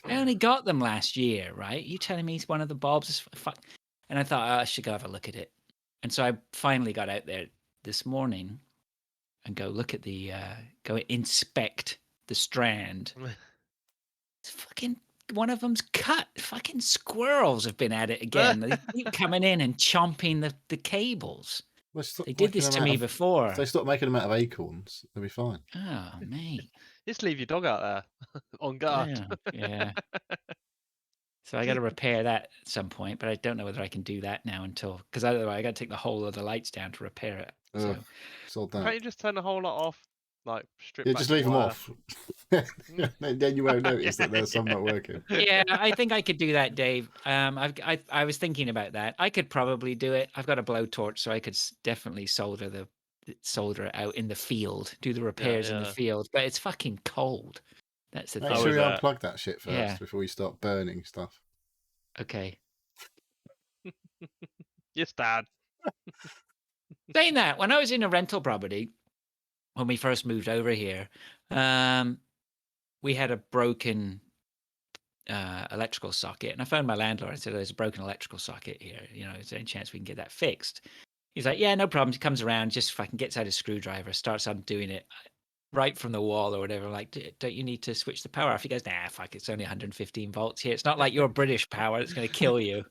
S1: I only got them last year, right? You telling me one of the bulbs is fuck? And I thought, oh, I should go have a look at it. And so I finally got out there this morning and go look at go inspect the strand. It's fucking one of them's cut. Fucking squirrels have been at it again. They keep coming in and chomping the cables. They did this to me before.
S2: If they stop making them out of acorns, they'll be fine.
S1: Oh, mate.
S3: Just leave your dog out there on guard.
S1: Yeah. So I got to repair that at some point, but I don't know whether I can do that now because otherwise I got to take the whole of the lights down to repair it. So
S2: Sold that.
S3: Can't you just turn the whole lot off? Like strip.
S2: Yeah,
S3: back
S2: just
S3: the
S2: leave them
S3: wire?
S2: off. Then you won't notice that there's some not working.
S1: yeah, I think I could do that, Dave. I was thinking about that. I could probably do it. I've got a blowtorch, so I could definitely solder it out in the field, do the repairs in the field. But it's fucking cold. That's the
S2: Make
S1: thing.
S2: sure you
S3: that?
S2: unplug that shit first
S1: Yeah.
S2: before you start burning stuff.
S1: Okay.
S3: Yes, Dad.
S1: Saying that, when I was in a rental property, when we first moved over here, we had a broken electrical socket, and I phoned my landlord and said, "There's a broken electrical socket here. You know, is there any chance we can get that fixed?" He's like, "Yeah, no problem." He comes around, just fucking gets out a screwdriver, starts undoing it right from the wall or whatever. I'm like, "Don't you need to switch the power off?" He goes, "Nah, fuck, it's only 115 volts here. It's not like your British power that's going to kill you."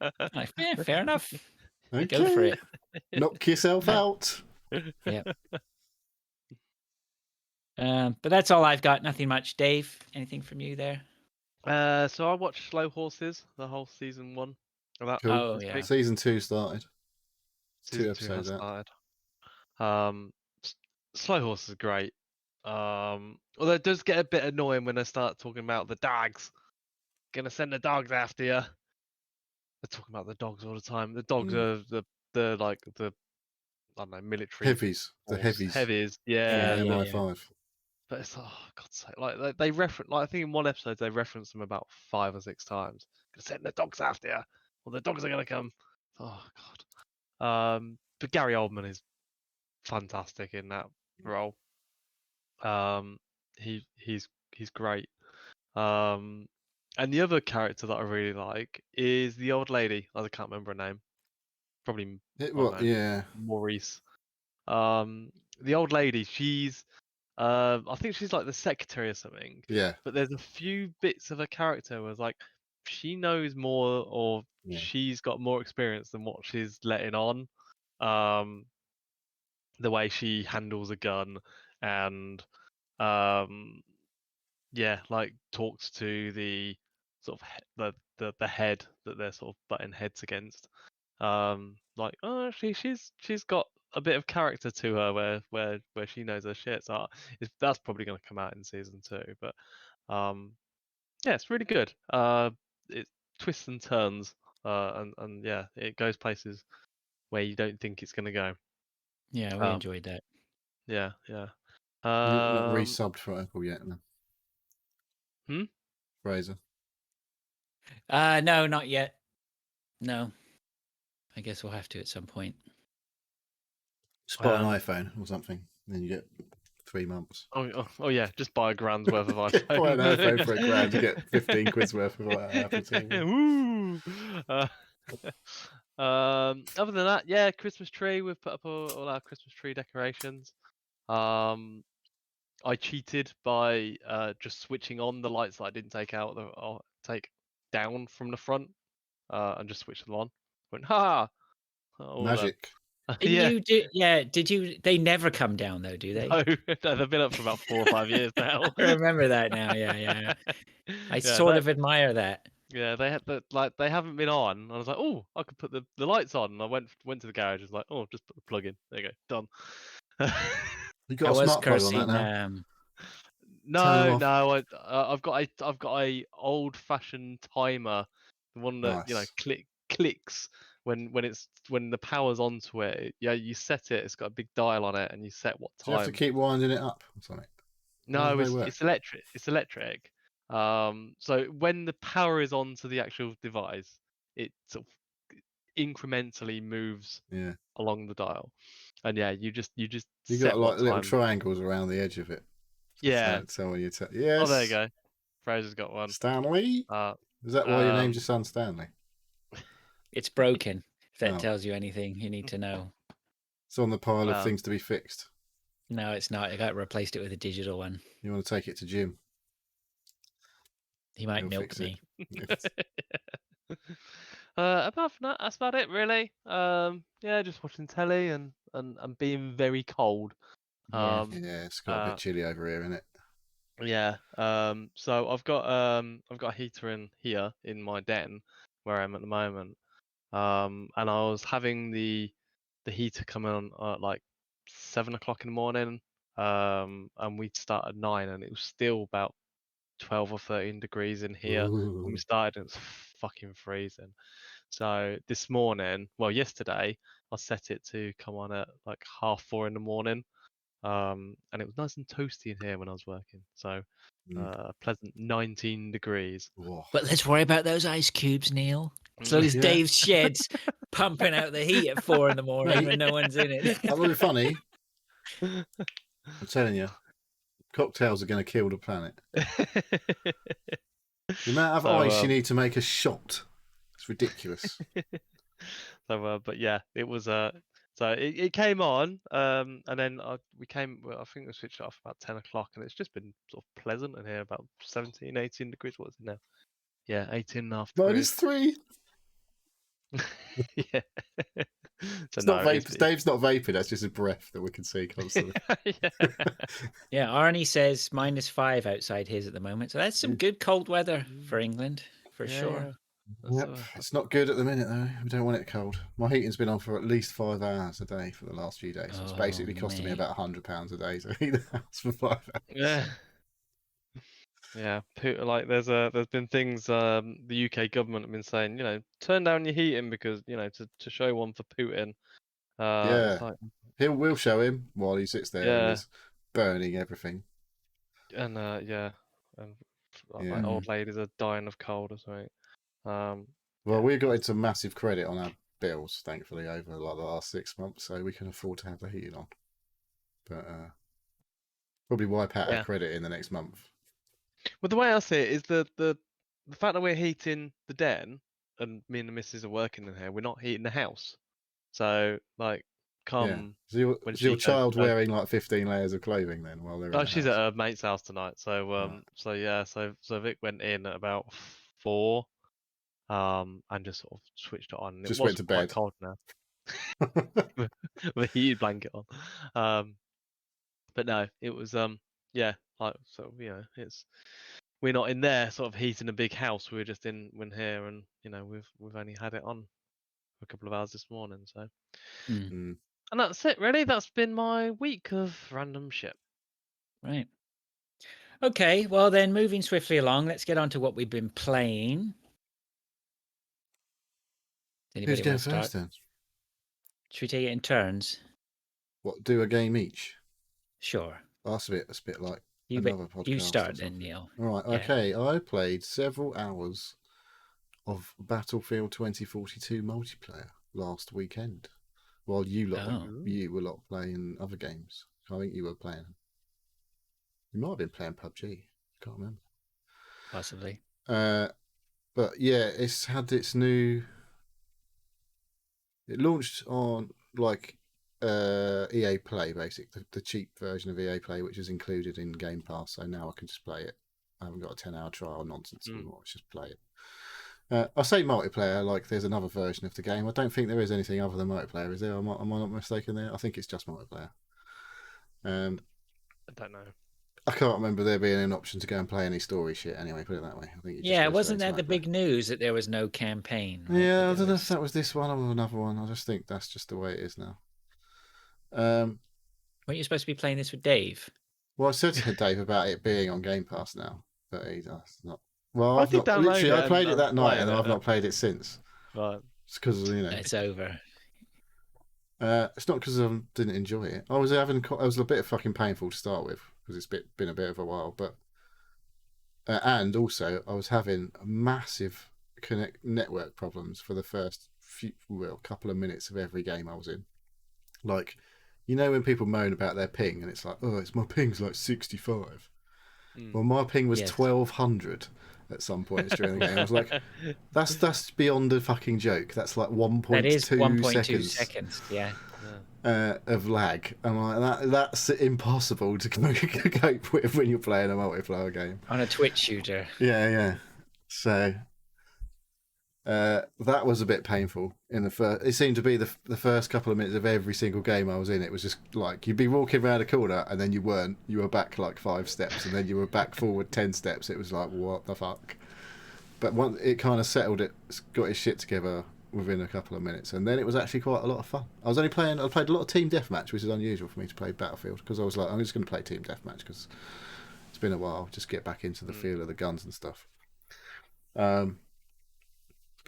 S1: I'm like, yeah, fair enough.
S2: Okay.
S1: Go for it.
S2: Knock yourself out.
S1: Yeah. But that's all I've got. Nothing much. Dave, anything from you there?
S3: So I watched Slow Horses, the whole season 1.
S2: Cool.
S1: Oh, yeah.
S2: Season 2 started.
S3: Season 2
S2: episodes
S3: has
S2: out.
S3: started. Slow Horses is great. Although it does get a bit annoying when they start talking about the dogs. Gonna send the dogs after you. They're talking about the dogs all the time. The dogs are the like the I don't know, military
S2: Heavies. The
S3: force.
S2: heavies.
S3: Heavies,
S2: Yeah,
S3: yeah.
S2: MI5.
S3: But it's God's sake, like they reference, like I think in one episode they referenced them about 5 or 6 times. Gonna send the dogs after you, or the dogs are gonna come. Oh God. But Gary Oldman is fantastic in that role. He's great. And the other character that I really like is the old lady. I can't remember her name. Probably
S2: Yeah.
S3: Maurice. The old lady, she's I think she's like the secretary or something.
S2: Yeah.
S3: But there's a few bits of her character where it's like she knows more, or she's got more experience than what she's letting on. The way she handles a gun, and like talks to the sort of the head that they're sort of butting heads against. Like, oh, she's got a bit of character to her where she knows her shit. So that's probably going to come out in season 2. But yeah, it's really good. It twists and turns, and yeah, it goes places where you don't think it's going to go.
S1: Yeah, we enjoyed that.
S3: Yeah.
S2: You're not resubbed for Urkel yet,
S3: no?
S2: Fraser.
S1: No, not yet. No. I guess we'll have to at some point.
S2: Just buy an iPhone or something, then you get 3 months.
S3: Oh yeah, just buy $1,000 worth of iPhone.
S2: Buy an iPhone for $1,000, you get 15 quid's worth of Apple TV.
S3: Woo! Other than that, yeah, Christmas tree. We've put up all our Christmas tree decorations. I cheated by just switching on the lights that I didn't take out, take down from the front, and just switch them on. Went
S2: magic.
S1: You do, yeah. Did you? They never come down though, do they?
S3: No, they've been up for about 4 or 5 years now.
S1: I remember that now. Yeah. I sort of admire that.
S3: Yeah, they had they haven't been on. And I was like, oh, I could put the lights on. And I went to the garage. I was like, oh, just put the plug in. There you go, done.
S2: You got a smart plug on that now.
S3: No. I've got a old fashioned timer, the one that clicks when the power's onto it. Yeah, you set it. It's got a big dial on it, and you set what time.
S2: Do you have to keep winding it up or something?
S3: No, it's electric. It's electric. So when the power is on to the actual device, it sort of incrementally moves along the dial, and yeah, you
S2: got like little triangles around the edge of it.
S3: Yeah.
S2: So when you yes.
S3: Oh, there you go. Fraser's got one.
S2: Stanley. Is that why you named your son Stanley?
S1: It's broken. If that tells you anything you need to know.
S2: It's on the pile of things to be fixed.
S1: No, it's not. I got replaced it with a digital one.
S2: You want to take it to Jim?
S1: He might milk me.
S3: Apart from that, that's about it, really. Yeah, just watching telly and being very cold.
S2: Yeah, it's got a bit chilly over here, isn't it?
S3: Yeah. So I've got a heater in here in my den where I'm at the moment. And I was having the heater come on at like 7 o'clock in the morning. And we'd start at 9, and it was still about 12 or 13 degrees in here when we started, and it's fucking freezing. So this morning, well, yesterday, I set it to come on at like 4:30 in the morning. And it was nice and toasty in here when I was working. So a pleasant 19 degrees.
S2: Whoa.
S1: But let's worry about those ice cubes, Neil. So there's Dave's sheds pumping out the heat at 4 in the morning when no one's in it.
S2: That would be funny. I'm telling you, cocktails are going to kill the planet. The amount of ice you need to make a shot, it's ridiculous.
S3: So, but yeah, it was. So it came on, and then we came. Well, I think we switched it off about 10 o'clock, and it's just been sort of pleasant in here, about 17, 18 degrees. What is it now? Yeah, 18.5 degrees.
S2: -3.
S3: Yeah.
S2: It's not vape. Dave's not vaping. That's just a breath that we can see constantly.
S1: Yeah, Arnie says -5 outside his at the moment. So that's some good cold weather for England, for sure.
S2: Yep. It's not good at the minute, though. We don't want it cold. My heating's been on for at least 5 hours a day for the last few days. It's basically costing me about £100 a day to heat the house for 5 hours.
S3: Yeah. Like there's been things the UK government have been saying, turn down your heating because to show one for Putin.
S2: We'll show him while he sits there and he's burning everything.
S3: And like old ladies are dying of cold or something.
S2: Well, we got into massive credit on our bills, thankfully, over like the last 6 months, so we can afford to have the heating on. But probably wipe out our credit in the next month.
S3: Well, the way I see it is the fact that we're heating the den, and me and the missus are working in here, we're not heating the house. So, like, come when
S2: Is your
S3: she goes
S2: child
S3: to bed.
S2: wearing like 15 layers of clothing then while they're in
S3: Oh,
S2: the
S3: she's
S2: house?
S3: at her mate's house tonight. So
S2: Right.
S3: so Vic went in at about 4, and just sort of switched it on. And
S2: Just
S3: it was
S2: went to
S3: quite
S2: bed.
S3: cold now. With a heated blanket on. But no, it was yeah, like so it's we're not in there sort of heating a big house. We're just in here, and we've only had it on for a couple of hours this morning. So
S1: Mm.
S3: and that's it really. That's been my week of random shit.
S1: Right. Okay, well then, moving swiftly along, let's get on to what we've been playing.
S2: Who's going first then?
S1: Should we take it in turns?
S2: What, do a game each?
S1: Sure.
S2: Oh, that's a bit like another podcast.
S1: You start then, Neil.
S2: All right, okay. I played several hours of Battlefield 2042 multiplayer last weekend, while you were playing other games. I think you were playing. You might have been playing PUBG. Can't remember.
S1: Possibly.
S2: But yeah, it's had its new. It launched on like EA Play, basically the cheap version of EA Play, which is included in Game Pass. So now I can just play it. I haven't got a 10-hour trial nonsense anymore. It's just play it. I say multiplayer, like there's another version of the game. I don't think there is anything other than multiplayer, is there? Am I not mistaken there? I think it's just multiplayer.
S3: I don't know.
S2: I can't remember there being an option to go and play any story shit anyway, put it that way. I think
S1: wasn't that the big news that there was no campaign?
S2: Right? Yeah, I don't know if that was this one or another one. I just think that's just the way it is now.
S1: Weren't you supposed to be playing this with Dave?
S2: Well, I said to Dave about it being on Game Pass now, but he's not. Well, I played it that night and I've not played it since.
S3: Right.
S2: It's because
S1: it's over.
S2: It's not because I didn't enjoy it. I was a bit fucking painful to start with because it's been a bit of a while, but and also I was having massive network problems for the first couple of minutes of every game I was in. Like, when people moan about their ping and it's like, oh, my ping's like 65. Well, my ping was 1200 at some points during the game. I was like, that's beyond a fucking joke. That's like 1.2
S1: seconds. Yeah.
S2: Of lag. I'm like, that's impossible to cope with when you're playing a multiplayer game
S1: on a Twitch shooter.
S2: Yeah. So that was a bit painful in the first. It seemed to be the first couple of minutes of every single game I was in. It was just like you'd be walking around a corner and then you weren't. You were back like 5 steps and then you were back forward 10 steps. It was like, what the fuck? But once it kind of settled, it got its shit together within a couple of minutes, and then it was actually quite a lot of fun. I played a lot of Team Deathmatch, which is unusual for me to play Battlefield, because I was like, I'm just going to play Team Deathmatch because it's been a while, just get back into the feel of the guns and stuff. But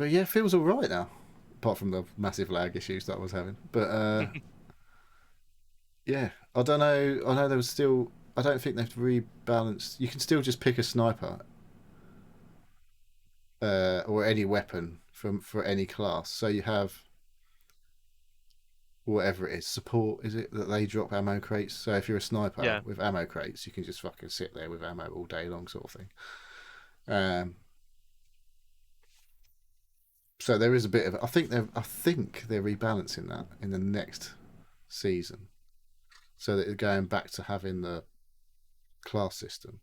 S2: yeah, it feels all right now, apart from the massive lag issues that I was having. But yeah, I don't know. I know there was still. I don't think they've rebalanced. You can still just pick a sniper or any weapon for any class. So you have whatever it is, support, is it, that they drop ammo crates? So if you're a sniper with ammo crates, you can just fucking sit there with ammo all day long, sort of thing. So there is a bit of. I think they're rebalancing that in the next season, so that they're going back to having the class system.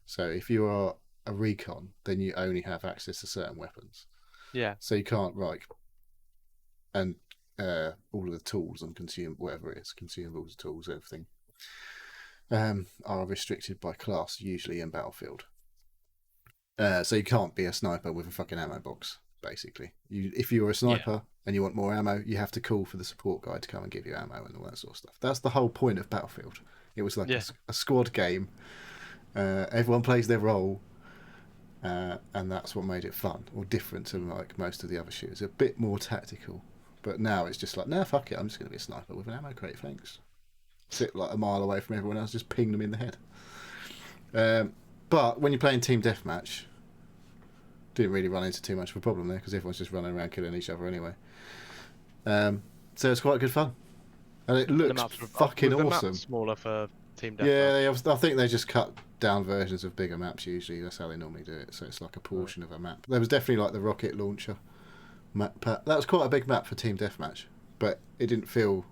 S2: So if you are a recon, then you only have access to certain weapons.
S3: Yeah.
S2: So you can't and all of the tools and consumables, tools, everything, are restricted by class, usually in Battlefield. So you can't be a sniper with a fucking ammo box. Basically, if you're a sniper and you want more ammo, you have to call for the support guy to come and give you ammo and all that sort of stuff. That's the whole point of Battlefield. It was like a squad game. Everyone plays their role, and that's what made it fun or different to like most of the other shooters. A bit more tactical, but now it's just like, no, fuck it, I'm just going to be a sniper with an ammo crate, thanks. Sit like a mile away from everyone else, just ping them in the head. But when you're playing Team Deathmatch, didn't really run into too much of a problem there because everyone's just running around killing each other anyway. So it's quite good fun, and it looks fucking awesome.
S3: Smaller for Team Deathmatch.
S2: Yeah, I think they just cut down versions of bigger maps. Usually, that's how they normally do it. So it's like a portion of a map. There was definitely like the rocket launcher map. That was quite a big map for Team Deathmatch, but it didn't feel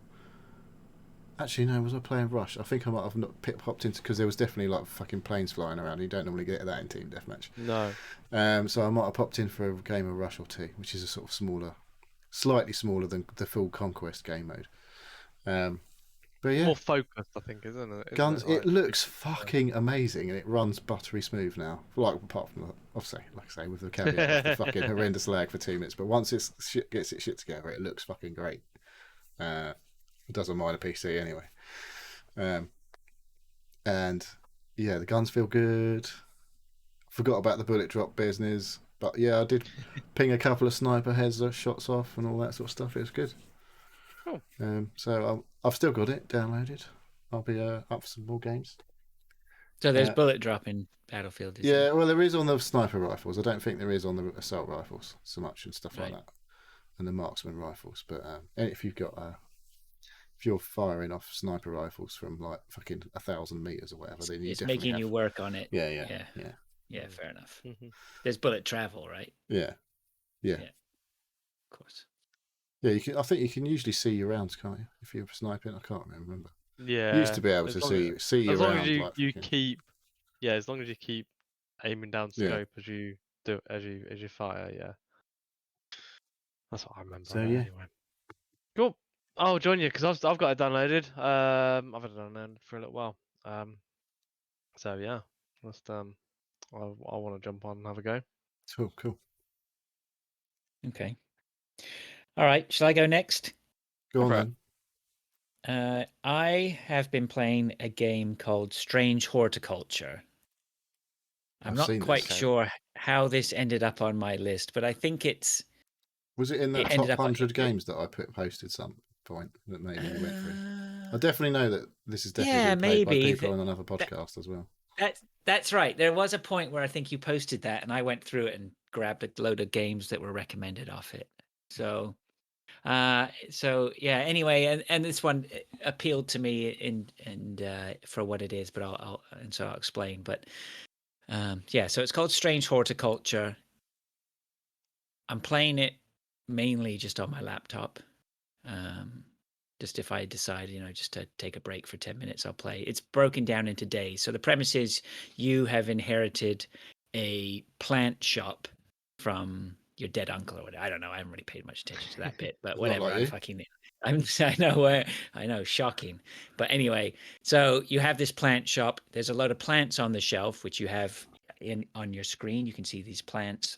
S2: Actually, no. Was I playing Rush? I think I might have not popped into because there was definitely like fucking planes flying around. You don't normally get that in team deathmatch.
S3: No.
S2: So I might have popped in for a game of Rush or two, which is a sort of smaller, slightly smaller than the full Conquest game mode. But yeah,
S3: More focused, I think, isn't it?
S2: guns.
S3: Like,
S2: It looks fucking amazing, and it runs buttery smooth now. Like apart from, obviously, like I say, with the caveat of the fucking horrendous lag for 2 minutes. But once it gets its shit together, it looks fucking great. It does on minor PC anyway. And yeah, the guns feel good. Forgot about the bullet drop business, but yeah, I did ping a couple of sniper heads shots off and all that sort of stuff. It was good.
S3: Cool.
S2: So I've still got it downloaded. I'll be up for some more games.
S1: So there's bullet drop in Battlefield.
S2: Yeah, well, there is on the sniper rifles. I don't think there is on the assault rifles so much and stuff like that, and the marksman rifles. But if you've got if you're firing off sniper rifles from like fucking 1,000 meters or whatever, then
S1: it's making you work on it.
S2: Yeah.
S1: Fair enough. There's bullet travel, right?
S2: Yeah.
S1: Of course.
S2: Yeah, I think you can usually see your rounds, can't you? If you're sniping, I can't remember.
S3: Yeah.
S2: You used to be able to see your rounds.
S3: As long as you keep, as long as you keep aiming down scope as you do as you fire. Yeah. That's what I remember.
S2: So
S3: anyway. Cool. I'll join you because I've got it downloaded. I've had it downloaded for a little while. So yeah, just I want to jump on and have a go.
S2: Cool.
S1: Okay. All right. Shall I go next?
S2: Go on
S1: then. I have been playing a game called Strange Horticulture. I'm not quite sure how this ended up on my list, but I think it's.
S2: Was it in that top 100 games that I posted some point that maybe you went through? I definitely know that this is definitely been played by people on another podcast as well.
S1: That's right. There was a point where I think you posted that, and I went through it and grabbed a load of games that were recommended off it. So yeah. Anyway, and this one appealed to me for what it is, but I'll explain. But yeah, so it's called Strange Horticulture. I'm playing it mainly just on my laptop. Just if I decide, just to take a break for 10 minutes, I'll play. It's broken down into days. So the premise is you have inherited a plant shop from your dead uncle or whatever. I don't know. I haven't really paid much attention to that bit, but whatever. I know, shocking. But anyway, so you have this plant shop. There's a load of plants on the shelf, which you have on your screen. You can see these plants.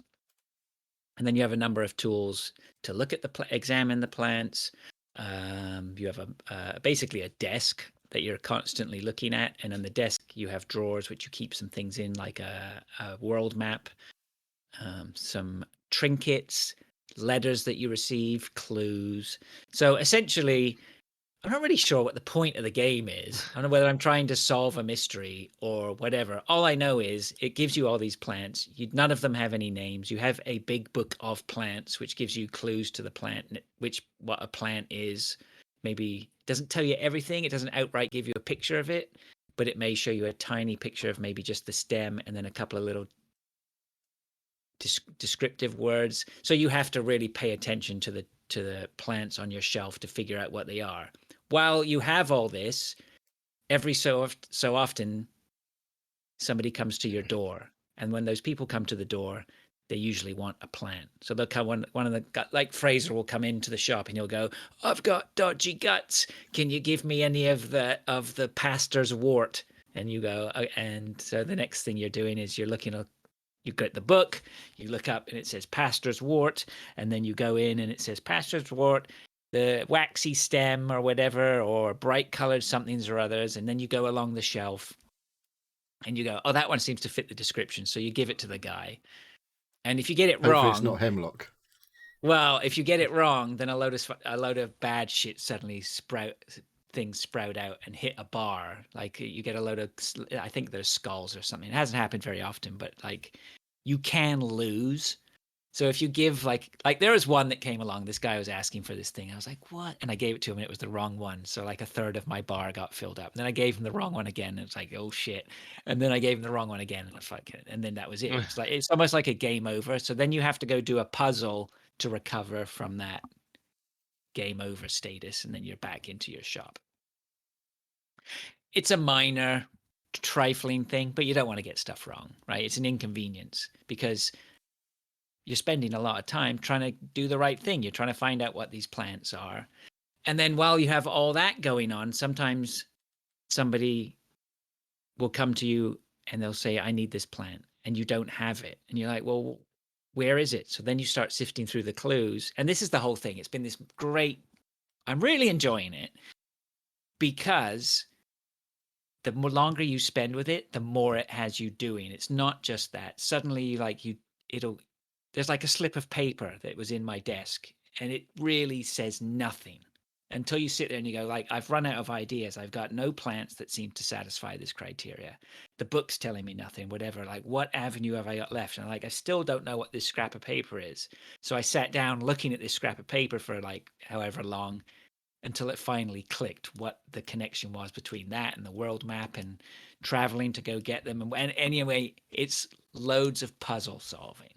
S1: And then you have a number of tools to look at examine the plants. You have basically a desk that you're constantly looking at, and on the desk you have drawers which you keep some things in, like a world map, some trinkets, letters that you receive, clues. So essentially, I'm not really sure what the point of the game is. I don't know whether I'm trying to solve a mystery or whatever. All I know is it gives you all these plants. None of them have any names. You have a big book of plants, which gives you clues to the plant, what a plant is. Maybe doesn't tell you everything. It doesn't outright give you a picture of it, but it may show you a tiny picture of maybe just the stem and then a couple of little descriptive words. So you have to really pay attention to the plants on your shelf to figure out what they are. While you have all this, every so often somebody comes to your door, and when those people come to the door, they usually want a plant. So they'll come, one of the, like Fraser will come into the shop and he'll go, "I've got dodgy guts. Can you give me any of the pastor's wort?" And you go, and so the next thing you're doing is you're looking at. You get the book, you look up and it says pastor's wort, and then you go in and it says pastor's wort, the waxy stem or whatever, or bright colored somethings or others, and then you go along the shelf and you go, "Oh, that one seems to fit the description." So you give it to the guy. And if you get it wrong,
S2: it's not hemlock.
S1: Well, if you get it wrong, then a load of bad shit suddenly sprout out and hit a bar. Like you get a load of, I think there's skulls or something. It hasn't happened very often, but like you can lose. So if you give like there was one that came along, this guy was asking for this thing. I was like, "What?" And I gave it to him and it was the wrong one. So like a third of my bar got filled up. And then I gave him the wrong one again. And it's like, "Oh shit." And then I gave him the wrong one again. And and then that was it. It's almost like a game over. So then you have to go do a puzzle to recover from that game over status. And then you're back into your shop. It's a minor, trifling thing, but you don't want to get stuff wrong, right? It's an inconvenience because you're spending a lot of time trying to do the right thing. You're trying to find out what these plants are. And then while you have all that going on, sometimes somebody will come to you and they'll say, I need this plant, and you don't have it. And you're like, well, where is it? So then you start sifting through the clues. And this is the whole thing. It's been this great, I'm really enjoying it because the longer you spend with it, the more it has you doing. It's not just that. Suddenly, like there's like a slip of paper that was in my desk, and it really says nothing until you sit there and you go, like, I've run out of ideas. I've got no plants that seem to satisfy this criteria. The book's telling me nothing, whatever. Like, what avenue have I got left? And I still don't know what this scrap of paper is. So I sat down looking at this scrap of paper for like however long, until it finally clicked what the connection was between that and the world map and traveling to go get them. And anyway, it's loads of puzzle solving.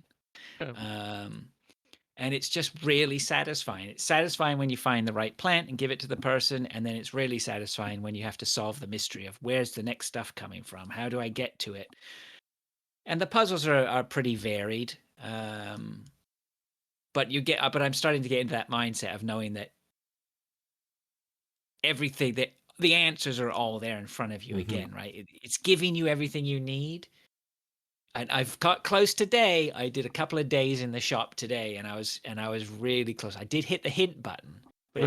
S1: And it's just really satisfying. It's satisfying when you find the right plant and give it to the person. And then it's really satisfying when you have to solve the mystery of where's the next stuff coming from? How do I get to it? And the puzzles are pretty varied. But I'm starting to get into that mindset of knowing that everything, that the answers are all there in front of you again, right? It's giving you everything you need. And I've got close today. I did a couple of days in the shop today, and I was really close. I did hit the hint button, but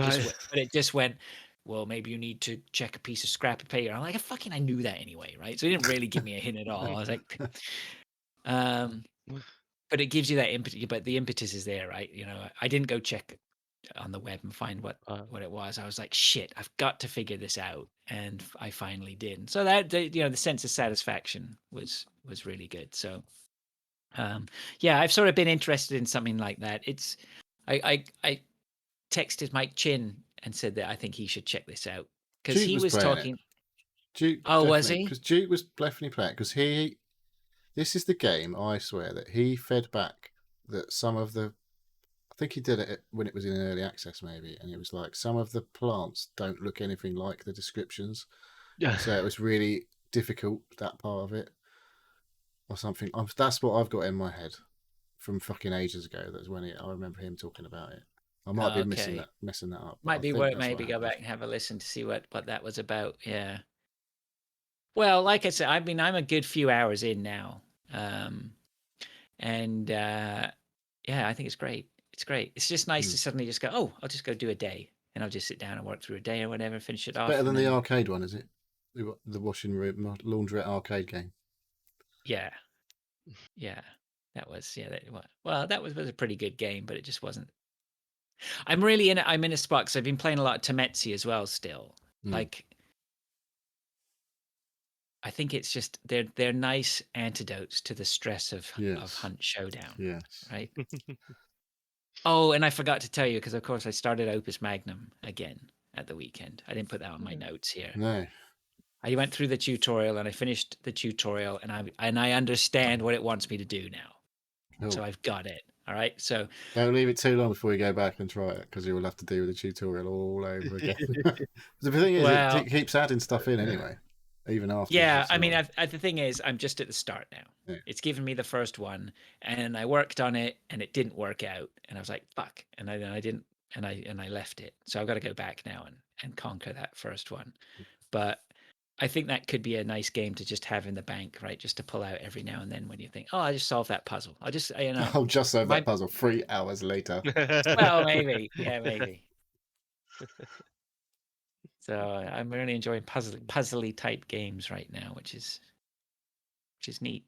S1: it just went, well, maybe you need to check a piece of scrap of paper. I'm like, I knew that anyway, right? So it didn't really give me a hint at all. I was like, but it gives you that impetus. But the impetus is there, right? You know, I didn't go check on the web and find what it was. I was like, shit, I've got to figure this out, and I finally did. And so that the sense of satisfaction was really good. So yeah, I've sort of been interested in something like that. It's I texted Mike Chin and said that I think he should check this out because he was talking.
S2: Duke,
S1: was he?
S2: Because Duke was definitely playing because this is the game, I swear, that he fed back that some of the, I think he did it when it was in early access maybe, and it was like some of the plants don't look anything like the descriptions.
S3: Yeah.
S2: So it was really difficult, that part of it, or something. That's what I've got in my head from fucking ages ago. That's when I remember him talking about it. I might be messing that up.
S1: Might be worth maybe go back and have a listen to see what that was about. Yeah. Well, like I said, I mean, I'm a good few hours in now, and yeah, I think it's great. It's great. It's just nice to suddenly just go, oh, I'll just go do a day, and I'll just sit down and work through a day or whatever, and finish it off.
S2: Better than the arcade one, is it? The washing room, laundrette arcade game.
S1: Yeah, that was that was a pretty good game, but it just wasn't. I'm in a spot because I've been playing a lot of Tametsi as well. Still, like, I think it's just they're nice antidotes to the stress of Hunt Showdown.
S2: Yes.
S1: Right. Oh, and I forgot to tell you because of course I started Opus Magnum again at the weekend. I didn't put that on my notes here.
S2: No.
S1: I went through the tutorial and I finished the tutorial and I understand what it wants me to do now. Cool. So I've got it. All right. So
S2: don't leave it too long before you go back and try it because you will have to do the tutorial all over again. The thing is, it keeps adding stuff in anyway, even after.
S1: Yeah, I mean, the thing is, I'm just at the start now. Yeah. It's given me the first one, and I worked on it, and it didn't work out, and I was like, "Fuck!" And I didn't, and I left it. So I've got to go back now and conquer that first one. But I think that could be a nice game to just have in the bank, right? Just to pull out every now and then when you think, "Oh, I just solved that puzzle." I'll just
S2: solve that puzzle 3 hours later.
S1: Well, maybe, yeah, maybe. So I'm really enjoying puzzly type games right now, which is neat.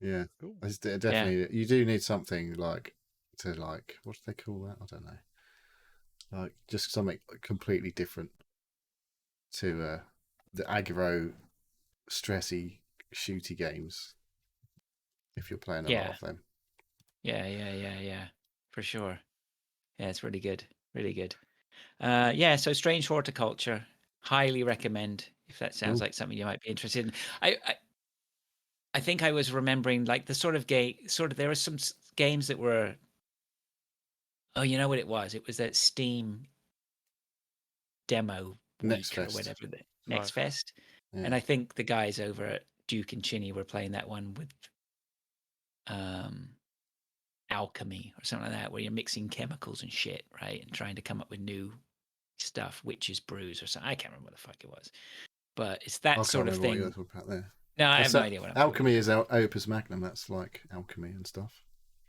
S2: Yeah, cool. It's definitely you do need something like what do they call that? I don't know. Like just something completely different to the aggro, stressy, shooty games. If you're playing a lot of them.
S1: Yeah, for sure. Yeah, it's really good, really good. So Strange Horticulture. Highly recommend if that sounds like something you might be interested in. I think I was remembering like the sort of there were some games that were. Oh, you know what it was? It was that Steam demo
S2: Next
S1: week or
S2: Fest.
S1: whatever. The
S3: Right.
S1: Next Fest.
S2: Yeah.
S1: And I think the guys over at Duke and Chinny were playing that one with alchemy or something like that, where you're mixing chemicals and shit, right? And trying to come up with new stuff, witch's brews or something. I can't remember what the fuck it was. But it's that
S2: I
S1: sort
S2: can't
S1: of
S2: remember what
S1: thing.
S2: you're talking about there.
S1: No, I have
S2: What's
S1: no
S2: that?
S1: idea what I'm
S2: Alchemy is Opus Magnum. That's like alchemy and stuff.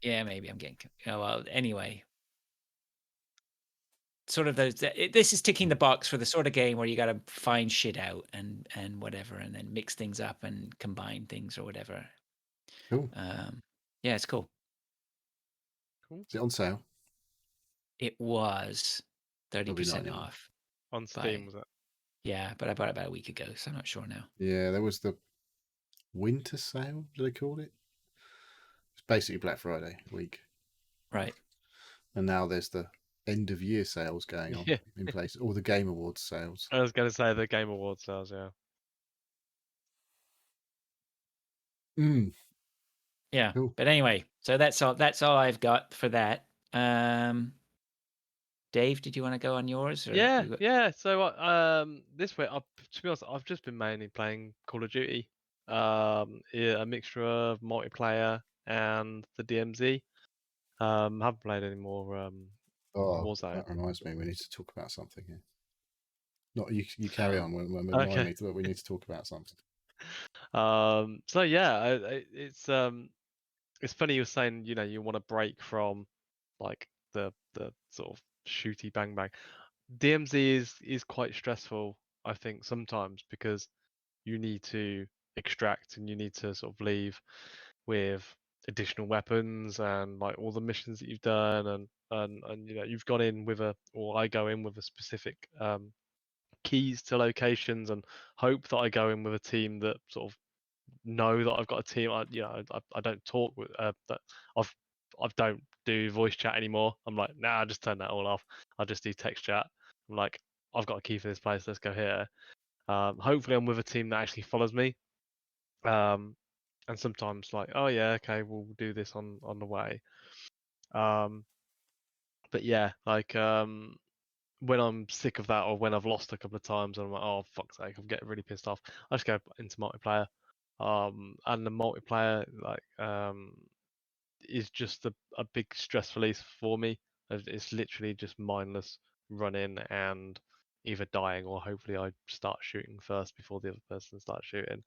S1: Yeah, maybe I'm getting. Oh, well, anyway. Sort of those. This is ticking the box for the sort of game where you got to find shit out and whatever, and then mix things up and combine things or whatever.
S2: Cool.
S1: Yeah, it's cool.
S2: Is it on sale?
S1: It was 30%
S2: not
S1: off.
S3: On Steam, was it?
S1: Yeah, but I bought it about a week ago, so I'm not sure now.
S2: Yeah, there was the winter sale, do they call it? It's basically Black Friday week.
S1: Right.
S2: And now there's the end of year sales going on in place, all the Game Awards sales.
S3: I was going to say the Game Awards sales, yeah.
S1: Yeah.
S2: Cool.
S1: But anyway, so that's all I've got for that. Dave, did you want to go on yours? Or
S3: Yeah. So this week, to be honest, I've just been mainly playing Call of Duty. A mixture of multiplayer and the DMZ. Haven't played any more Warzone.
S2: That reminds me, we need to talk about something here. Not you carry on when remind me that we need to talk about something.
S3: So yeah, it's funny you're saying, you know, you want to break from like the sort of shooty bang bang. DMZ is quite stressful, I think, sometimes, because you need to extract and you need to sort of leave with additional weapons and like all the missions that you've done, and you know, you've gone in with I go in with a specific keys to locations and hope that I go in with a team that sort of know that I've got a team. I don't talk with that. I don't do voice chat anymore. I'm like, nah, just turn that all off. I just do text chat. I'm like, I've got a key for this place. Let's go here. Hopefully, I'm with a team that actually follows me. And sometimes like, oh yeah, okay, we'll do this on the way. But yeah, like when I'm sick of that, or when I've lost a couple of times, and I'm like, oh fuck's sake, I'm getting really pissed off. I just go into multiplayer. And the multiplayer is just a big stress release for me. It's literally just mindless running and either dying, or hopefully I start shooting first before the other person starts shooting.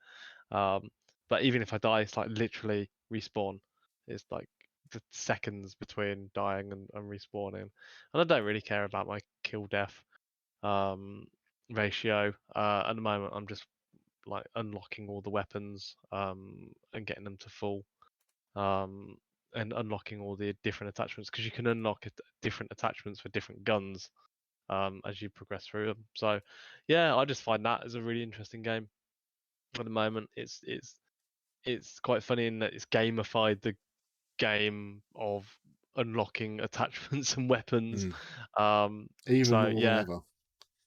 S3: But even if I die, it's like literally respawn. It's like the seconds between dying and respawning, and I don't really care about my kill death ratio. At the moment, I'm just like unlocking all the weapons and getting them to full, and unlocking all the different attachments, because you can unlock different attachments for different guns as you progress through them. So yeah, I just find that as a really interesting game at the moment. It's quite funny in that it's gamified the game of unlocking attachments and weapons.
S2: Even more than ever.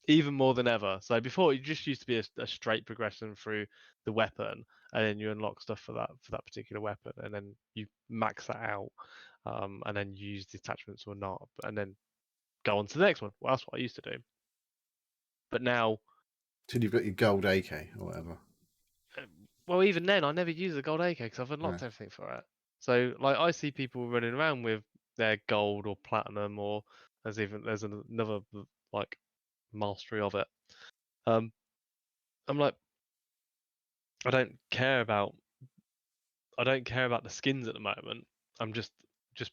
S3: Even more than ever. So before, it just used to be a straight progression through the weapon, and then you unlock stuff for that particular weapon, and then you max that out, and then you use the attachments or not, and then go on to the next one. Well, that's what I used to do. But now,
S2: till you've got your gold AK or whatever.
S3: Well, even then, I never use the gold AK because I've unlocked everything for it. So, like, I see people running around with their gold or platinum, or there's another like mastery of it. I'm like, I don't care about the skins at the moment. I'm just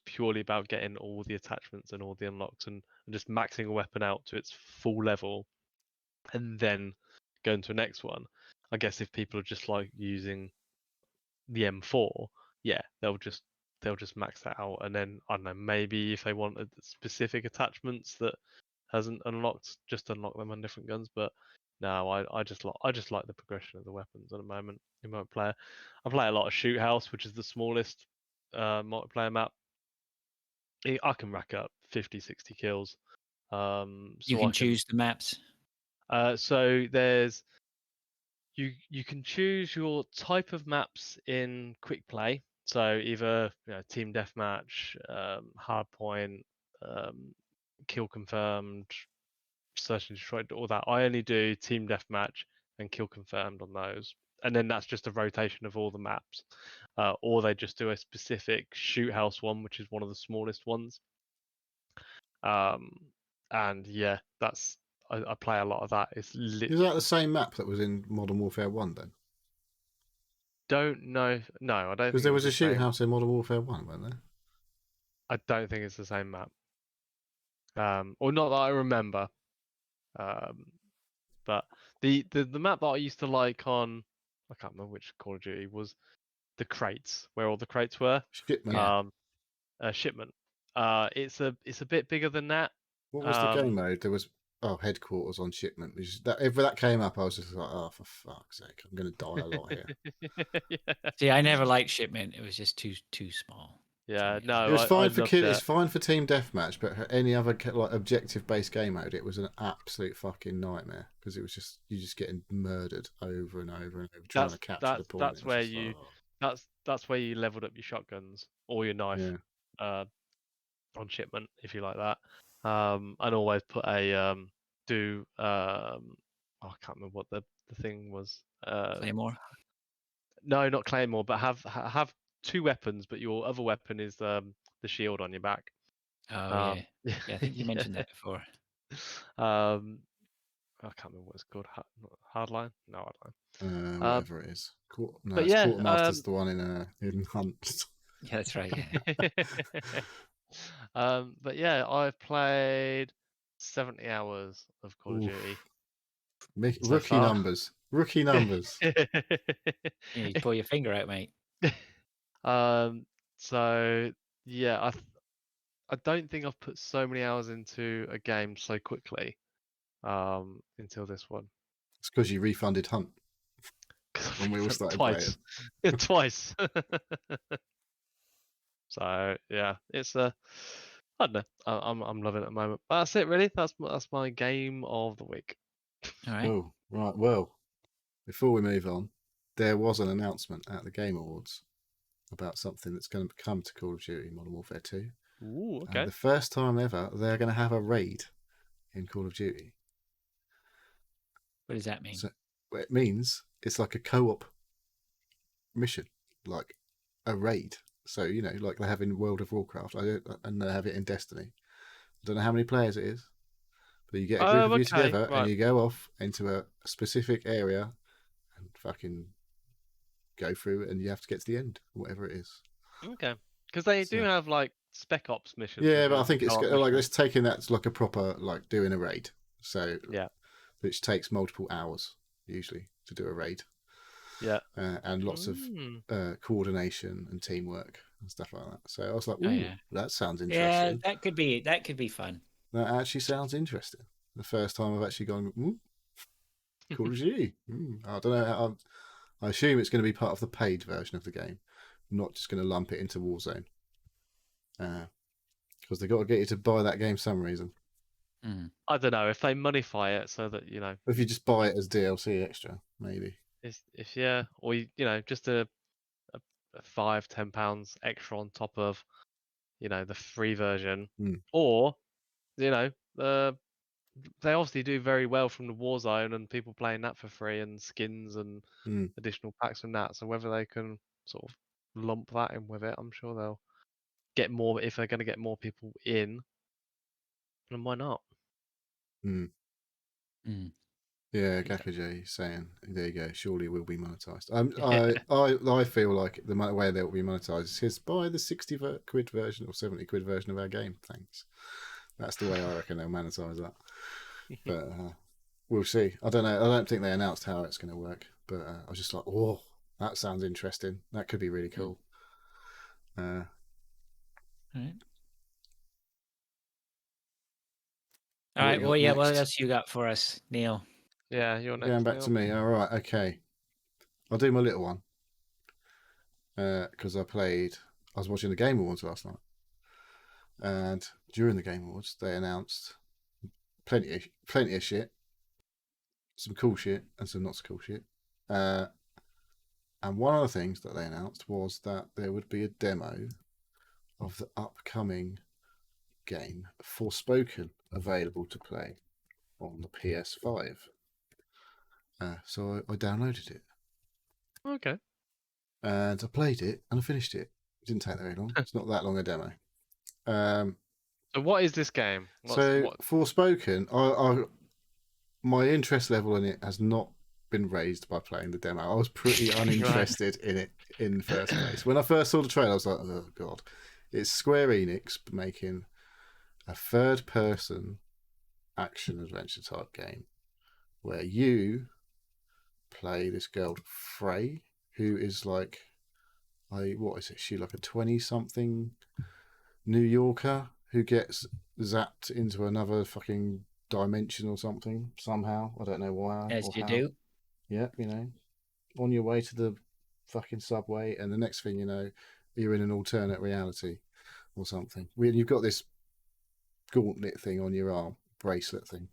S3: purely about getting all the attachments and all the unlocks, and just maxing a weapon out to its full level, and then going to the next one. I guess if people are just like using the M4, yeah, they'll just max that out, and then I don't know, maybe if they want specific attachments that hasn't unlocked, just unlock them on different guns. But no, I just like the progression of the weapons at the moment in multiplayer. I play a lot of Shoot House, which is the smallest multiplayer map. I can rack up 50, 60 kills.
S1: You can choose the maps.
S3: So there's you can choose your type of maps in quick play. So either team deathmatch, hardpoint, kill confirmed, Search and Destroy, all that. I only do Team Deathmatch and Kill Confirmed on those, and then that's just a rotation of all the maps, or they just do a specific Shoot House one, which is one of the smallest ones. And yeah, that's I play a lot of that. It's
S2: Is that the same map that was in Modern Warfare 1 then?
S3: Don't know. No, I don't.
S2: Because there was a shoot house in Modern Warfare 1, wasn't there?
S3: I don't think it's the same map. Or not that I remember. But the map that I used to like on, I can't remember which Call of Duty, was the crates, where all the crates were.
S2: Shipment.
S3: Shipment. It's a bit bigger than that.
S2: What was the game mode? There was headquarters on Shipment. If that came up, I was just like, oh, for fuck's sake, I'm going to die a lot here.
S3: Yeah.
S1: See, I never liked Shipment. It was just too small.
S3: Yeah, no,
S2: It was fine for
S3: kids.
S2: It's fine for team deathmatch, but any other like objective-based game mode, it was an absolute fucking nightmare because it was just you just getting murdered over and over and over trying to capture the point.
S3: That's where you that's where you leveled up your shotguns or your knife on Shipment if you like that, and always put a I can't remember what the thing was.
S1: Claymore.
S3: No, not Claymore, but have two weapons, but your other weapon is the shield on your back.
S1: Oh yeah, I think you mentioned that before.
S3: I can't remember what it's called. Hardline? No, Hardline.
S2: Whatever it is.
S3: But yeah,
S2: Quartermaster's the one in Hunt.
S1: Yeah, that's right.
S3: Yeah. But yeah, I've played 70 hours of Call of Duty.
S2: Rookie numbers. Rookie numbers.
S1: You pull your finger out, mate.
S3: So yeah, I don't think I've put so many hours into a game so quickly. Until this one.
S2: It's because you refunded Hunt when we all started
S3: twice.
S2: playing.
S3: Twice. So yeah, it's I don't know. I'm loving it at the moment. But that's it, really. That's my game of the week.
S1: All right.
S2: Oh, right. Well, before we move on, there was an announcement at the Game Awards about something that's going to come to Call of Duty Modern Warfare 2.
S3: Ooh, okay.
S2: And the first time ever, they're going to have a raid in Call of Duty.
S1: What does that mean?
S2: So, it means it's like a co-op mission, like a raid. So, like they have in World of Warcraft, and they have it in Destiny. I don't know how many players it is, but you get a group of you together and you go off into a specific area and fucking go through it, and you have to get to the end, whatever it is.
S3: Okay. Because they do have like Spec Ops missions.
S2: Yeah, but I think it's like it's taking that like a proper like doing a raid. So
S3: yeah,
S2: which takes multiple hours usually to do a raid.
S3: Yeah,
S2: and lots of coordination and teamwork and stuff like that. So I was like, "Ooh, that sounds interesting."
S1: Yeah, that could be fun.
S2: That actually sounds interesting. The first time I've actually gone, Call of Duty. I don't know. I assume it's going to be part of the paid version of the game, not just going to lump it into Warzone. Because they've got to get you to buy that game for some reason.
S3: I don't know if they moneyfy it so that
S2: If you just buy it as DLC extra, maybe.
S3: Or just a £5-10 extra on top of the free version, or they obviously do very well from the Warzone and people playing that for free and skins and additional packs from that. So whether they can sort of lump that in with it, I'm sure they'll get more if they're going to get more people in. And why not?
S2: Yeah, Gakaji saying, there you go, surely we'll be monetized. I feel like the way they'll be monetized is buy the 60 quid version or 70 quid version of our game, thanks. That's the way I reckon they'll monetize that. But we'll see. I don't know. I don't think they announced how it's going to work, but I was just like, oh, that sounds interesting. That could be really cool.
S1: All right. Well, yeah. What else you got for us, Neil?
S3: Yeah, you're next.
S2: Going back to me. All right. Okay. I'll do my little one. Because I was watching the Game Awards last night, and during the Game Awards, they announced plenty of shit, some cool shit, and some not so cool shit. And one of the things that they announced was that there would be a demo of the upcoming game Forspoken available to play on the PS5. So I downloaded it.
S3: Okay.
S2: And I played it and I finished it. It didn't take very long. It's not that long a demo.
S3: So what is this game?
S2: Forspoken, my interest level in it has not been raised by playing the demo. I was pretty uninterested in it in the first place. When I first saw the trailer, I was like, oh god. It's Square Enix making a third-person action-adventure type game where you play this girl, Frey, who is like, what is it? She like a 20-something New Yorker who gets zapped into another fucking dimension or something somehow. I don't know why.
S1: As you do.
S2: Yeah, on your way to the fucking subway, and the next thing you know, you're in an alternate reality or something. You've got this gauntlet thing on your arm, bracelet thing,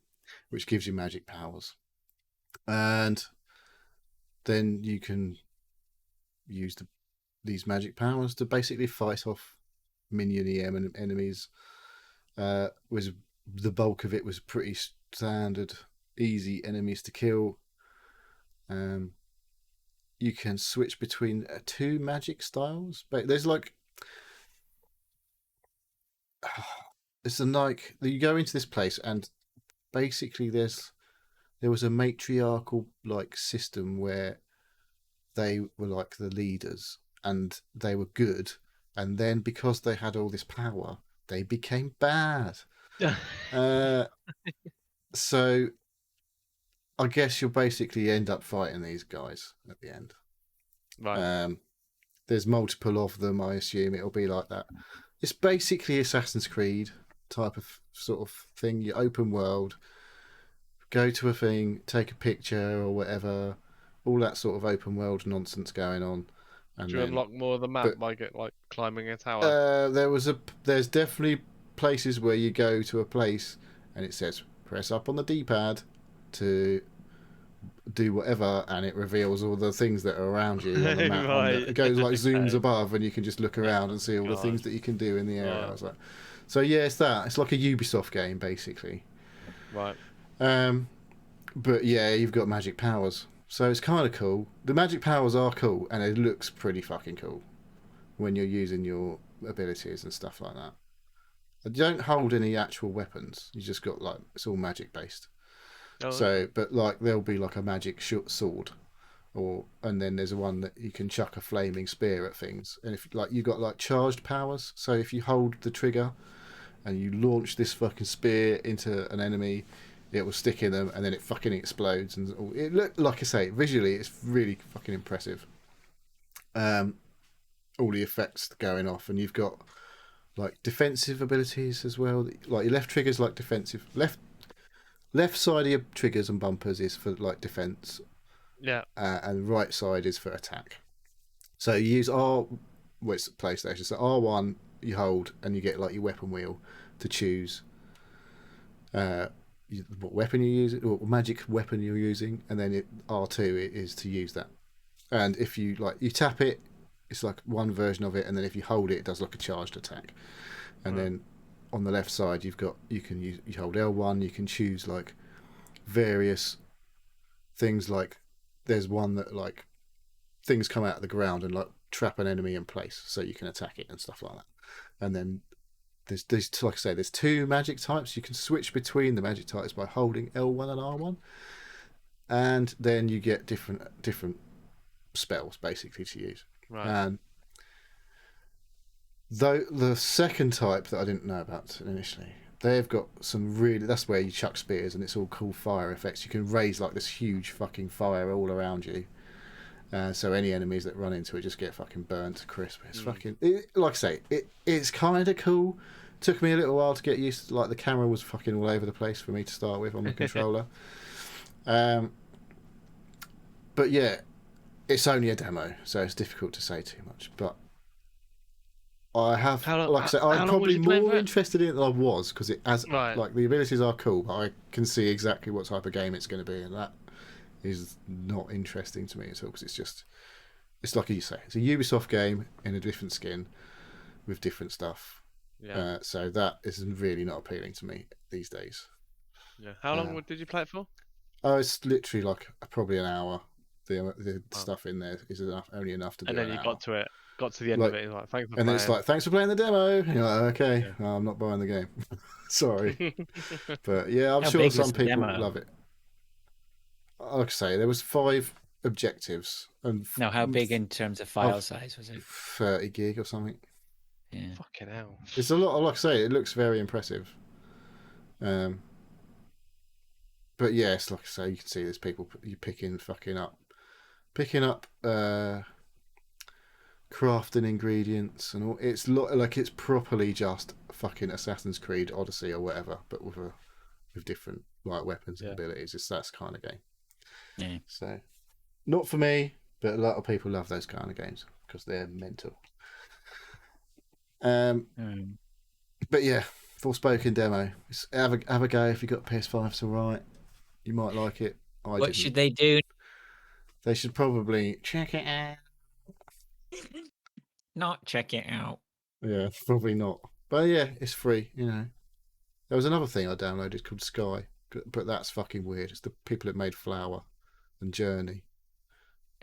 S2: which gives you magic powers. And then you can use these magic powers to basically fight off minion enemies. Was the bulk of it was pretty standard, easy enemies to kill. You can switch between 2 magic styles, but there's like it's like you go into this place and basically there was a matriarchal like system where they were like the leaders and they were good, and then because they had all this power, they became bad. So I guess you'll basically end up fighting these guys at the end.
S3: Right.
S2: There's multiple of them. I assume it'll be like that. It's basically Assassin's Creed type of sort of thing. You open world, go to a thing, take a picture or whatever. All that sort of open world nonsense going on. And
S3: do you unlock more of the map by climbing a tower?
S2: There's definitely places where you go to a place and it says press up on the D-pad to do whatever, and it reveals all the things that are around you on the map.
S3: Right.
S2: It goes like zooms above, and you can just look around and see all the things that you can do in the area. I was like, so yeah, it's that. It's like a Ubisoft game basically.
S3: Right.
S2: But yeah, you've got magic powers, so it's kind of cool. The magic powers are cool, and it looks pretty fucking cool when you're using your abilities and stuff like that. You don't hold any actual weapons. You just got like, it's all magic based. So, but like there'll be like a magic sword, and then there's one that you can chuck a flaming spear at things. And if like you got like charged powers, so if you hold the trigger and you launch this fucking spear into an enemy, it will stick in them, and then it fucking explodes. And it look, like I say, visually it's really fucking impressive. All the effects going off, and you've got like defensive abilities as well. Like your left trigger's like defensive. Left side of your triggers and bumpers is for like defense.
S3: Yeah.
S2: And right side is for attack. So you use it's PlayStation. So R1 you hold, and you get like your weapon wheel to choose what weapon you're using, or magic weapon you're using, and then R2 is to use that. And if you tap it, it's like one version of it, and then if you hold it, it does like a charged attack. And then on the left side, you hold L1. You can choose like various things. Like there's one that like things come out of the ground and like trap an enemy in place, so you can attack it and stuff like that. And then there's like I say, there's 2 magic types. You can switch between the magic types by holding L1 and R1, and then you get different spells basically to use.
S3: Right.
S2: And though the second type that I didn't know about initially, they've got some really, that's where you chuck spears and it's all cool fire effects. You can raise like this huge fucking fire all around you, so any enemies that run into it just get fucking burnt to crisp. It's fucking like I say, it's kind of cool. Took me a little while to get used to, like the camera was fucking all over the place for me to start with on the controller. But yeah, it's only a demo, so it's difficult to say too much. But I have, like I said, I'm probably more interested in it than I was, because it has like the abilities are cool, but I can see exactly what type of game it's going to be, and that is not interesting to me at all, because it's like you say, it's a Ubisoft game in a different skin with different stuff. So that is really not appealing to me these days.
S3: Yeah. How long did you play it for?
S2: Oh, it's literally like probably an hour. The stuff in there is only enough to do.
S3: And then
S2: an
S3: you
S2: hour.
S3: got to the end of it. It's like, thanks for
S2: and
S3: playing.
S2: it's like, thanks for playing the demo. And you're like, okay, no, I'm not buying the game. Sorry, but yeah, I'm sure some people love it. Like I say, there was 5 objectives. And
S1: no, how big in terms of file size was it?
S2: 30 gig or something.
S1: Yeah.
S3: Fucking hell.
S2: It's a lot. Like I say, it looks very impressive. But yes, like I say, you can see there's people you picking up crafting ingredients and all. It's like it's properly just fucking Assassin's Creed Odyssey or whatever, but with different like weapons and abilities. It's that kind of game.
S1: Yeah.
S2: So, not for me, but a lot of people love those kind of games because they're mental. But yeah, Forspoken demo. Have a go if you got PS5. It's all right. You might like it.
S1: What should they do?
S2: They should probably check it out.
S1: Not check it out.
S2: Yeah, probably not. But yeah, it's free, you know. There was another thing I downloaded called Sky, but that's fucking weird. It's the people that made Flower and Journey.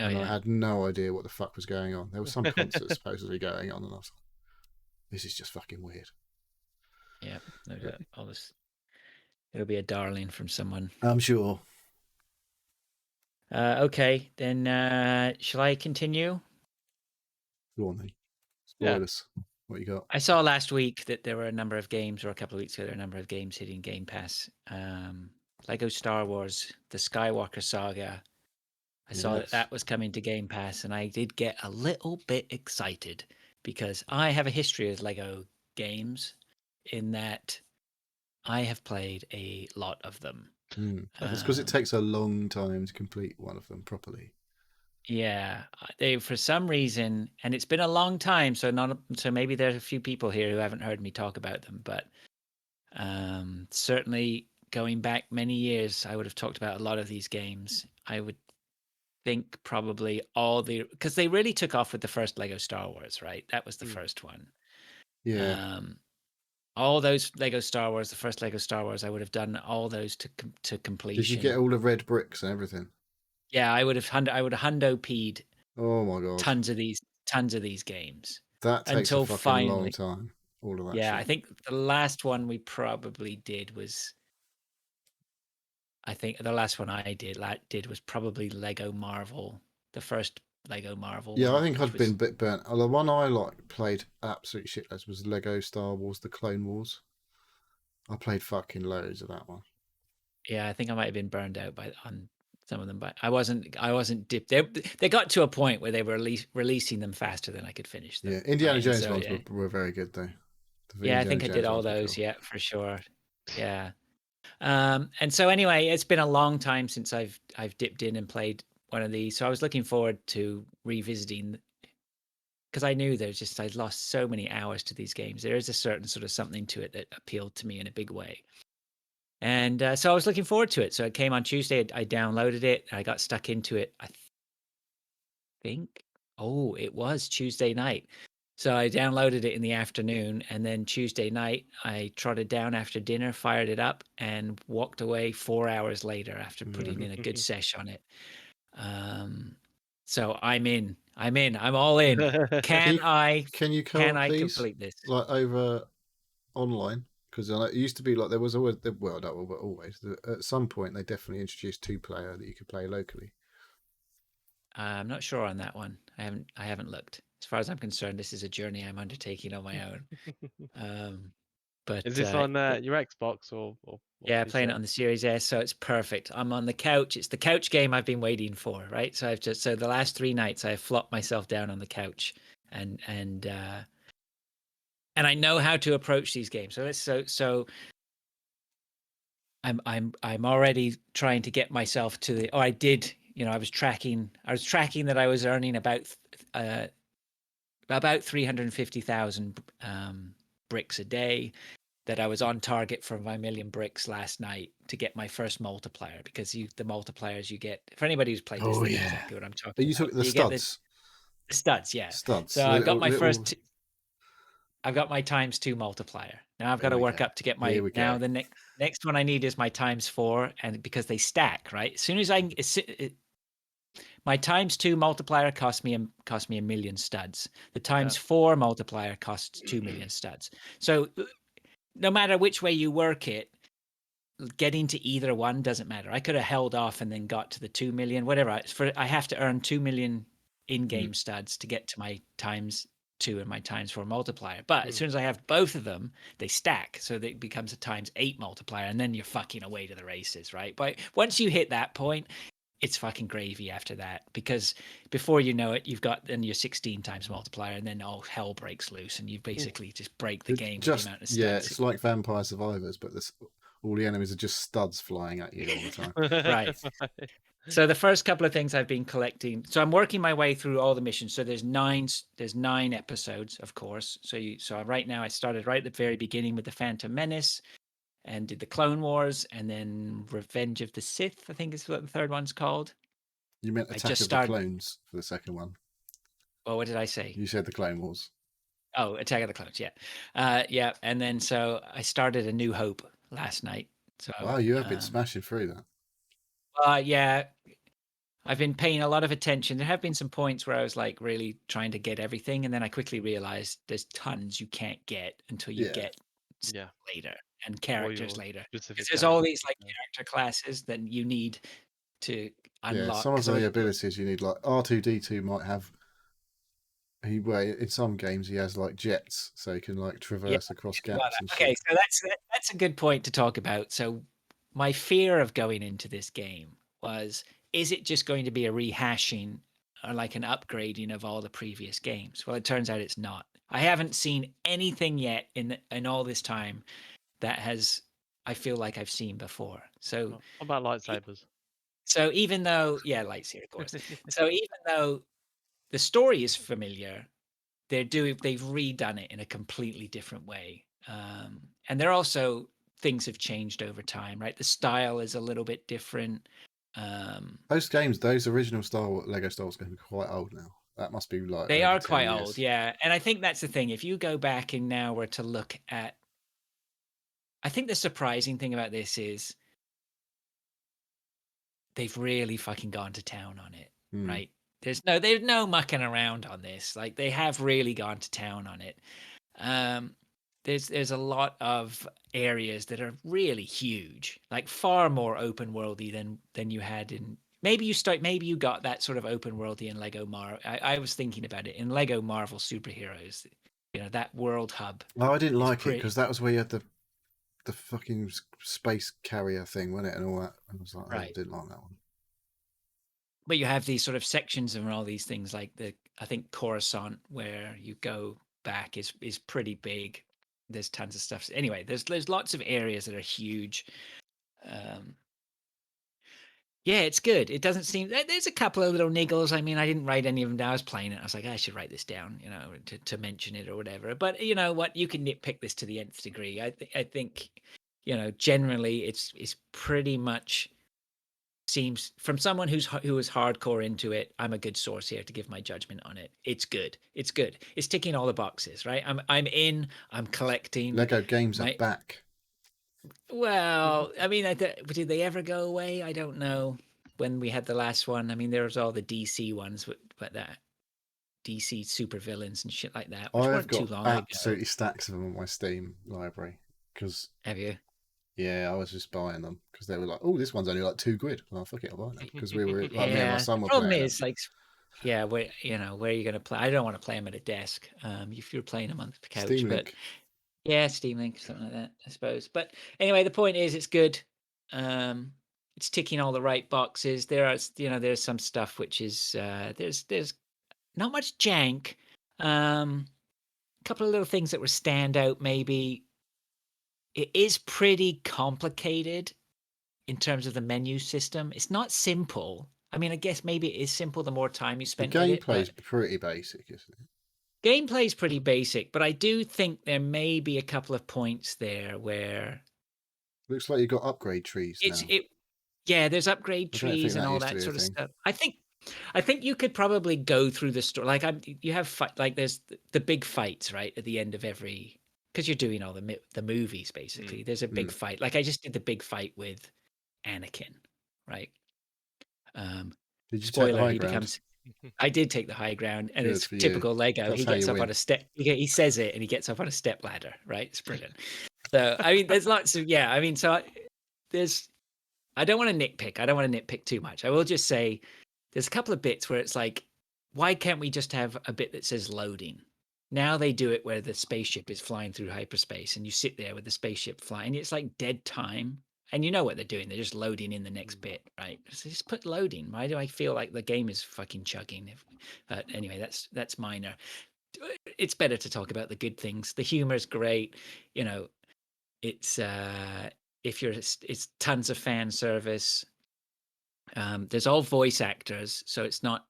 S2: I had no idea what the fuck was going on. There was some concert supposedly going on, and I was like, this is just fucking weird.
S1: Yeah, no doubt. All this. It'll be a darling from someone.
S2: I'm sure.
S1: Okay, then shall I continue?
S2: Go on then. Spoilers. What you got?
S1: I saw last week that there were a number of games, or a couple of weeks ago, there were a number of games hitting Game Pass. Lego Star Wars, the Skywalker Saga. I saw that was coming to Game Pass, and I did get a little bit excited because I have a history with Lego games in that I have played a lot of them.
S2: That's because it takes a long time to complete one of them properly.
S1: Yeah, they for some reason, and it's been a long time, so maybe there's a few people here who haven't heard me talk about them, but certainly going back many years, I would have talked about a lot of these games. I would think probably because they really took off with the first Lego Star Wars, right? That was the first one.
S2: Yeah.
S1: All those Lego Star Wars, the first Lego Star Wars, I would have done all those to completion.
S2: Did you get all the red bricks and everything?
S1: Yeah, I would have hundo P'd.
S2: Oh my god!
S1: Tons of these games.
S2: That takes a fucking long time. All of that.
S1: Yeah,
S2: shit.
S1: I think the last one we probably did was. I think the last one I did was probably Lego Marvel, the first Lego Marvel.
S2: Yeah, I think I'd been a bit burnt. The one I played absolute shitless was Lego Star Wars: The Clone Wars. I played fucking loads of that one.
S1: Yeah, I think I might have been burned out on some of them, but I wasn't dipped. They got to a point where they were releasing them faster than I could finish them.
S2: Yeah, Indiana Jones ones were very good though.
S1: Yeah, I think I did all those. Cool. Yeah, for sure. Yeah. And so anyway, it's been a long time since I've dipped in and played one of these. So I was looking forward to revisiting because I knew I'd lost so many hours to these games. There is a certain sort of something to it that appealed to me in a big way. And so I was looking forward to it. So it came on Tuesday. I downloaded it. I got stuck into it. I think, it was Tuesday night. So I downloaded it in the afternoon, and then Tuesday night I trotted down after dinner, fired it up, and walked away 4 hours later after putting in a good sesh on it. So I'm in. I'm all in. Can I complete this?
S2: Like over online? Because it used to be like there was always, well, not always. At some point, they definitely introduced 2-player that you could play locally.
S1: I'm not sure on that one. I haven't looked. As far as I'm concerned, this is a journey I'm undertaking on my own. But
S3: is this on your Xbox or
S1: yeah, playing it on the Series S, so it's perfect. I'm on the couch. It's the couch game I've been waiting for, right? So the last 3 nights I've flopped myself down on the couch and I know how to approach these games. So I'm already trying to get myself to the. I did. I was tracking that I was earning about 350,000 bricks a day. That I was on target for my 1,000,000 bricks last night to get my first multiplier, because the multipliers you get for anybody who's played this, exactly what I'm talking about.
S2: You took the studs.
S1: The studs, yeah.
S2: Studs.
S1: So I got my first. I've got my ×2 multiplier. Now I've got
S2: Here
S1: to
S2: we
S1: work
S2: go.
S1: up to get
S2: Here
S1: my.
S2: we
S1: Now
S2: go.
S1: the next one I need is my ×4, and because they stack, right? As soon as my ×2 multiplier cost me a million studs. The ×4 multiplier costs 2 million studs. So no matter which way you work it, getting to either one doesn't matter. I could have held off and then got to the 2 million, whatever. I have to earn 2 million in-game studs to get to my ×2 and my ×4 multiplier. But as soon as I have both of them, they stack, so that it becomes a ×8 multiplier, and then you're fucking away to the races, right? But once you hit that point, it's fucking gravy after that, because before you know it, you've got then your 16 times multiplier, and then all hell breaks loose, and you basically just break the game with the amount of studs.
S2: Yeah, it's like Vampire Survivors, but all the enemies are just studs flying at you all the time.
S1: Right. So the first couple of things I've been collecting. So I'm working my way through all the missions. So there's 9 episodes, of course. So right now I started right at the very beginning with the Phantom Menace, and did the Clone Wars, and then Revenge of the Sith, I think is what the third one's called.
S2: You meant Attack of the Clones for the second one.
S1: Oh, what did I say?
S2: You said the Clone Wars.
S1: Oh, Attack of the Clones, yeah. Yeah, and then so I started A New Hope last night. So
S2: wow, you have been smashing through
S1: that. Yeah. I've been paying a lot of attention. There have been some points where I was like really trying to get everything, and then I quickly realized there's tons you can't get until you get later, and characters later. There's all these like character classes that you need to unlock.
S2: Yeah, some of the abilities you need, like R2D2 might have. In some games he has like jets, so he can like traverse across gaps and shit.
S1: Okay, so that's a good point to talk about. So my fear of going into this game was, is it just going to be a rehashing or like an upgrading of all the previous games? Well, it turns out it's not. I haven't seen anything yet in all this time that I feel like I've seen before. So
S3: what about lightsabers?
S1: So even though, lightsaber, of course. So even though the story is familiar, they've redone it in a completely different way. And they're also, things have changed over time, right? The style is a little bit different.
S2: Those original Lego Star Wars games are quite old now. That must be like
S1: they are quite old, yeah. And I think that's the thing. If you go back and now were to look at, I think the surprising thing about this is they've really fucking gone to town on it, right? There's no mucking around on this. Like, they have really gone to town on it. There's a lot of areas that are really huge, like far more open worldy than you had in. Maybe you got that sort of open worldy in Lego Marvel. I was thinking about it in Lego Marvel Superheroes. You know, that world hub.
S2: Oh, I didn't like it because that was where you had the fucking space carrier thing, wasn't it, and all that. I was like, I didn't like that one.
S1: But you have these sort of sections and all these things, like I think Coruscant, where you go back, is pretty big. There's tons of stuff. Anyway, there's lots of areas that are huge. Yeah, it's good. It doesn't seem, there's a couple of little niggles. I mean, I didn't write any of them down. I was playing it. I was like, I should write this down, you know, to mention it or whatever. But you know what? You can nitpick this to the nth degree. I think, you know, generally it's pretty much seems, from someone who is hardcore into it, I'm a good source here to give my judgment on it. It's good. It's good. It's ticking all the boxes, right? I'm collecting.
S2: Lego games are back.
S1: Well, I mean, did they ever go away? I don't know. When we had the last one, I mean, there was all the DC ones, but that DC supervillains and shit like that, which weren't too long ago.
S2: Absolutely stacks of them on my Steam library.
S1: Have you?
S2: Yeah, I was just buying them because they were like, "Oh, this one's only like £2." Well, fuck it, I'll buy them because we were like, me and my son were playing. The problem is,
S1: like, yeah, where are you going to play? I don't want to play them at a desk. If you're playing them on the couch,
S2: Steam Link.
S1: Yeah, Steam Link, something like that, I suppose. But anyway, the point is, it's good. It's ticking all the right boxes. There's some stuff which is there's not much jank. A couple of little things that were stand out. Maybe it is pretty complicated in terms of the menu system. It's not simple. I mean, I guess maybe it is simple the more time you spend.
S2: The gameplay is pretty basic, isn't it?
S1: Gameplay is pretty basic, but I do think there may be a couple of points there where
S2: looks like you've got upgrade trees now.
S1: Yeah, there's upgrade trees and all that sort of stuff. I think I think you could probably go through the story. Like you have like there's the big fights right at the end of every, because you're doing all the movies basically. There's a big fight. Like I just did the big fight with Anakin, right?
S2: Did you take the
S1: Spoiler:
S2: high
S1: he
S2: ground?
S1: becomes. I did take the high ground, and
S2: Good
S1: it's
S2: for you.
S1: typical Lego.
S2: That's
S1: He
S2: how
S1: gets
S2: you
S1: up on
S2: win.
S1: a step. He says it, and he gets up on a step ladder. Right? It's brilliant. So I mean, there's lots of I mean, so there's. I don't want to nitpick. I don't want to nitpick too much. I will just say there's a couple of bits where it's like, why can't we just have a bit that says loading? Now they do it where the spaceship is flying through hyperspace, and you sit there with the spaceship flying. It's like dead time. And you know what they're doing. They're just loading in the next bit, right? So just put loading. Why do I feel like the game is fucking chugging? But anyway, that's minor. It's better to talk about the good things. The humor is great. You know, it's it's tons of fan service. There's all voice actors, so it's not.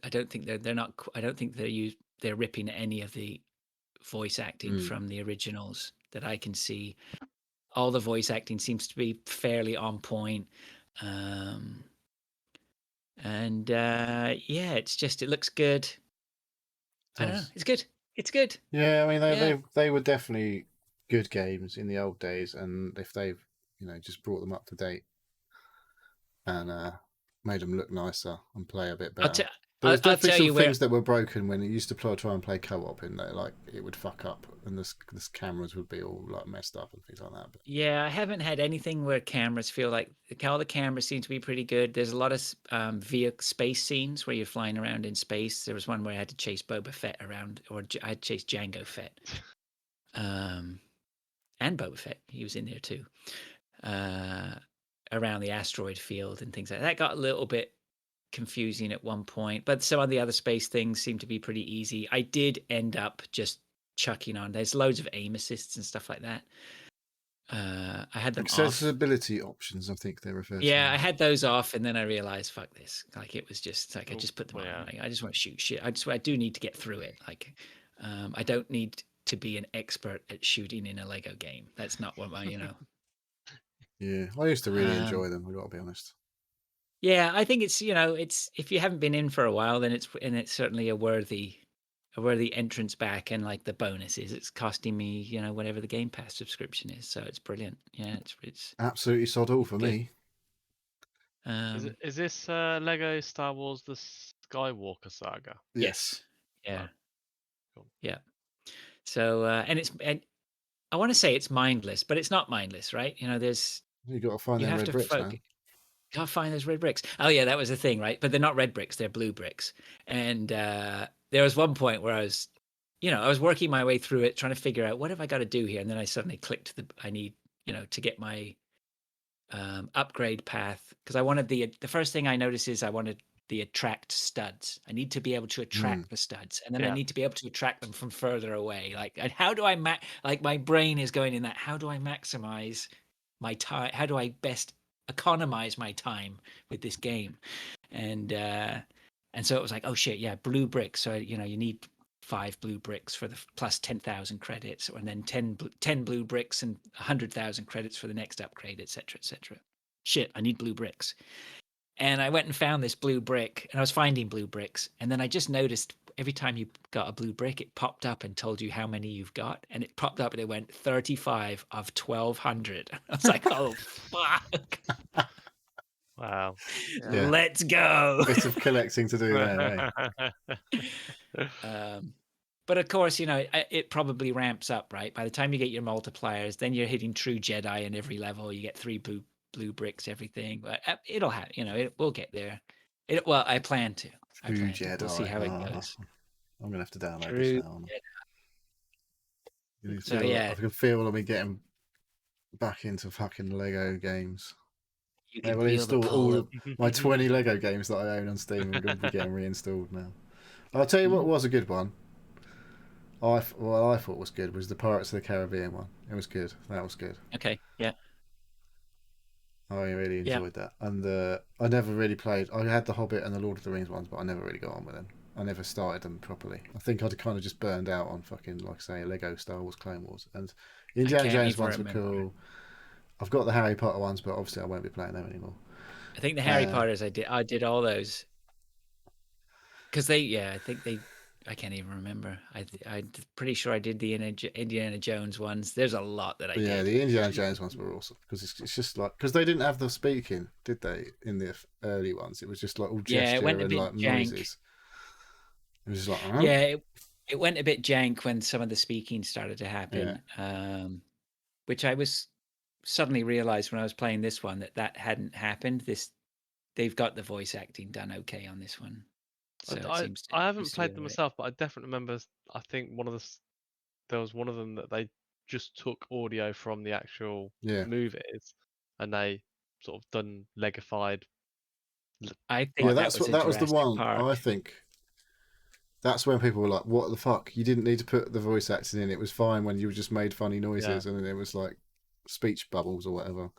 S1: I don't think they're not. I don't think they're ripping any of the voice acting from the originals that I can see. All the voice acting seems to be fairly on point. And it's just, it looks good. I don't know. It's good. It's good.
S2: Yeah, I mean they were definitely good games in the old days, and if they've just brought them up to date and made them look nicer and play a bit better. There was definitely some things that were broken when it used to try and play co-op in there, like it would fuck up and this cameras would be all like messed up and things like that. But
S1: yeah, I haven't had anything where cameras feel like all the cameras seem to be pretty good. There's a lot of via space scenes where you're flying around in space. There was one where I had to chase Boba Fett around, or I had to chase Jango Fett, and Boba Fett. He was in there too, around the asteroid field and things like that. That got a little bit confusing at one point, but some of the other space things seem to be pretty easy. I did end up just chucking on. There's loads of aim assists and stuff like that. I had them
S2: accessibility options, I think they refer to.
S1: Yeah, I had those off, and then I realized, fuck this. Like it was just like I just put them on. Like, I just want to shoot shit. I do need to get through it. Like, I don't need to be an expert at shooting in a Lego game. That's not what
S2: Yeah, I used to really enjoy them. I got to be honest.
S1: Yeah, I think it's it's if you haven't been in for a while, then it's certainly a worthy entrance back, and like the bonuses, it's costing me whatever the Game Pass subscription is, so it's brilliant. Yeah, it's
S2: absolutely sod all for me.
S3: Is this Lego Star Wars: The Skywalker Saga?
S1: Yes. Yeah. Cool. Yeah. So and I want to say it's mindless, but it's not mindless, right? There's
S2: you got to find them red bricks.
S1: Gotta find those red bricks. Oh yeah, that was the thing, right? But they're not red bricks; they're blue bricks. And there was one point where I was working my way through it, trying to figure out what have I got to do here, and then I suddenly clicked I need to get my upgrade path, because I wanted the first thing I noticed is I wanted the attract studs. I need to be able to attract the studs, and then I need to be able to attract them from further away. Like, how do I like my brain is going in that? How do I maximize my time? How do I best economize my time with this game? And so it was like, oh shit, yeah, blue bricks. So you need 5 blue bricks for the plus 10,000 credits, and then 10 blue bricks and 100,000 credits for the next upgrade, etc., etc. Shit, I need blue bricks. And I went and found this blue brick, and I was finding blue bricks, and then I just noticed every time you got a blue brick, it popped up and told you how many you've got, and it popped up and it went 35 of 1,200. I was like, oh fuck!
S3: Wow,
S2: yeah.
S1: Let's go.
S2: Bit of collecting to do there.
S1: But of course, it probably ramps up, right? By the time you get your multipliers, then you're hitting true Jedi in every level. You get 3 blue bricks, everything. But it'll have, we'll get there. Well, I plan to.
S2: True Jedi.
S1: We'll see how it goes.
S2: I'm gonna have to download this now.
S1: So yeah,
S2: I can feel me getting back into fucking Lego games. I will install all of my 20 Lego games that I own on Steam. Are going to be getting reinstalled now. I'll tell you what was a good one. I thought was good was the Pirates of the Caribbean one. It was good. That was good.
S1: Okay. Yeah.
S2: I really enjoyed that. And I never really played. I had the Hobbit and the Lord of the Rings ones, but I never really got on with them. I never started them properly. I think I'd kind of just burned out on fucking, like say, Lego Star Wars Clone Wars. And Indiana Jones ones were cool. I've got the Harry Potter ones, but obviously I won't be playing them anymore.
S1: I think the Harry Potters I did all those, because I think they. I can't even remember. I'm pretty sure I did the Indiana Jones ones. There's a lot that I
S2: Yeah,
S1: did.
S2: the Indiana Jones ones were awesome because it's just like because they didn't have the speaking, did they? In the early ones, it was just like all
S1: Yeah,
S2: gesture
S1: it went a
S2: and
S1: bit
S2: like
S1: jank.
S2: noises. It was just like, huh?
S1: Yeah, it went a bit jank when some of the speaking started to happen, which I was suddenly realized when I was playing this one that hadn't happened. They've got the voice acting done okay on this one, so it seems
S3: I haven't
S1: to be
S3: played them
S1: all right.
S3: myself, but I definitely remember. I think there was one of them that they just took audio from the actual
S2: Yeah.
S3: movies, and they sort of done legified.
S1: I think
S2: Yeah,
S1: that was a
S2: that was the
S1: Jurassic
S2: one.
S1: Park.
S2: I think that's when people were like, "What the fuck? You didn't need to put the voice acting in. It was fine when you just made funny noises and then it was like speech bubbles or whatever."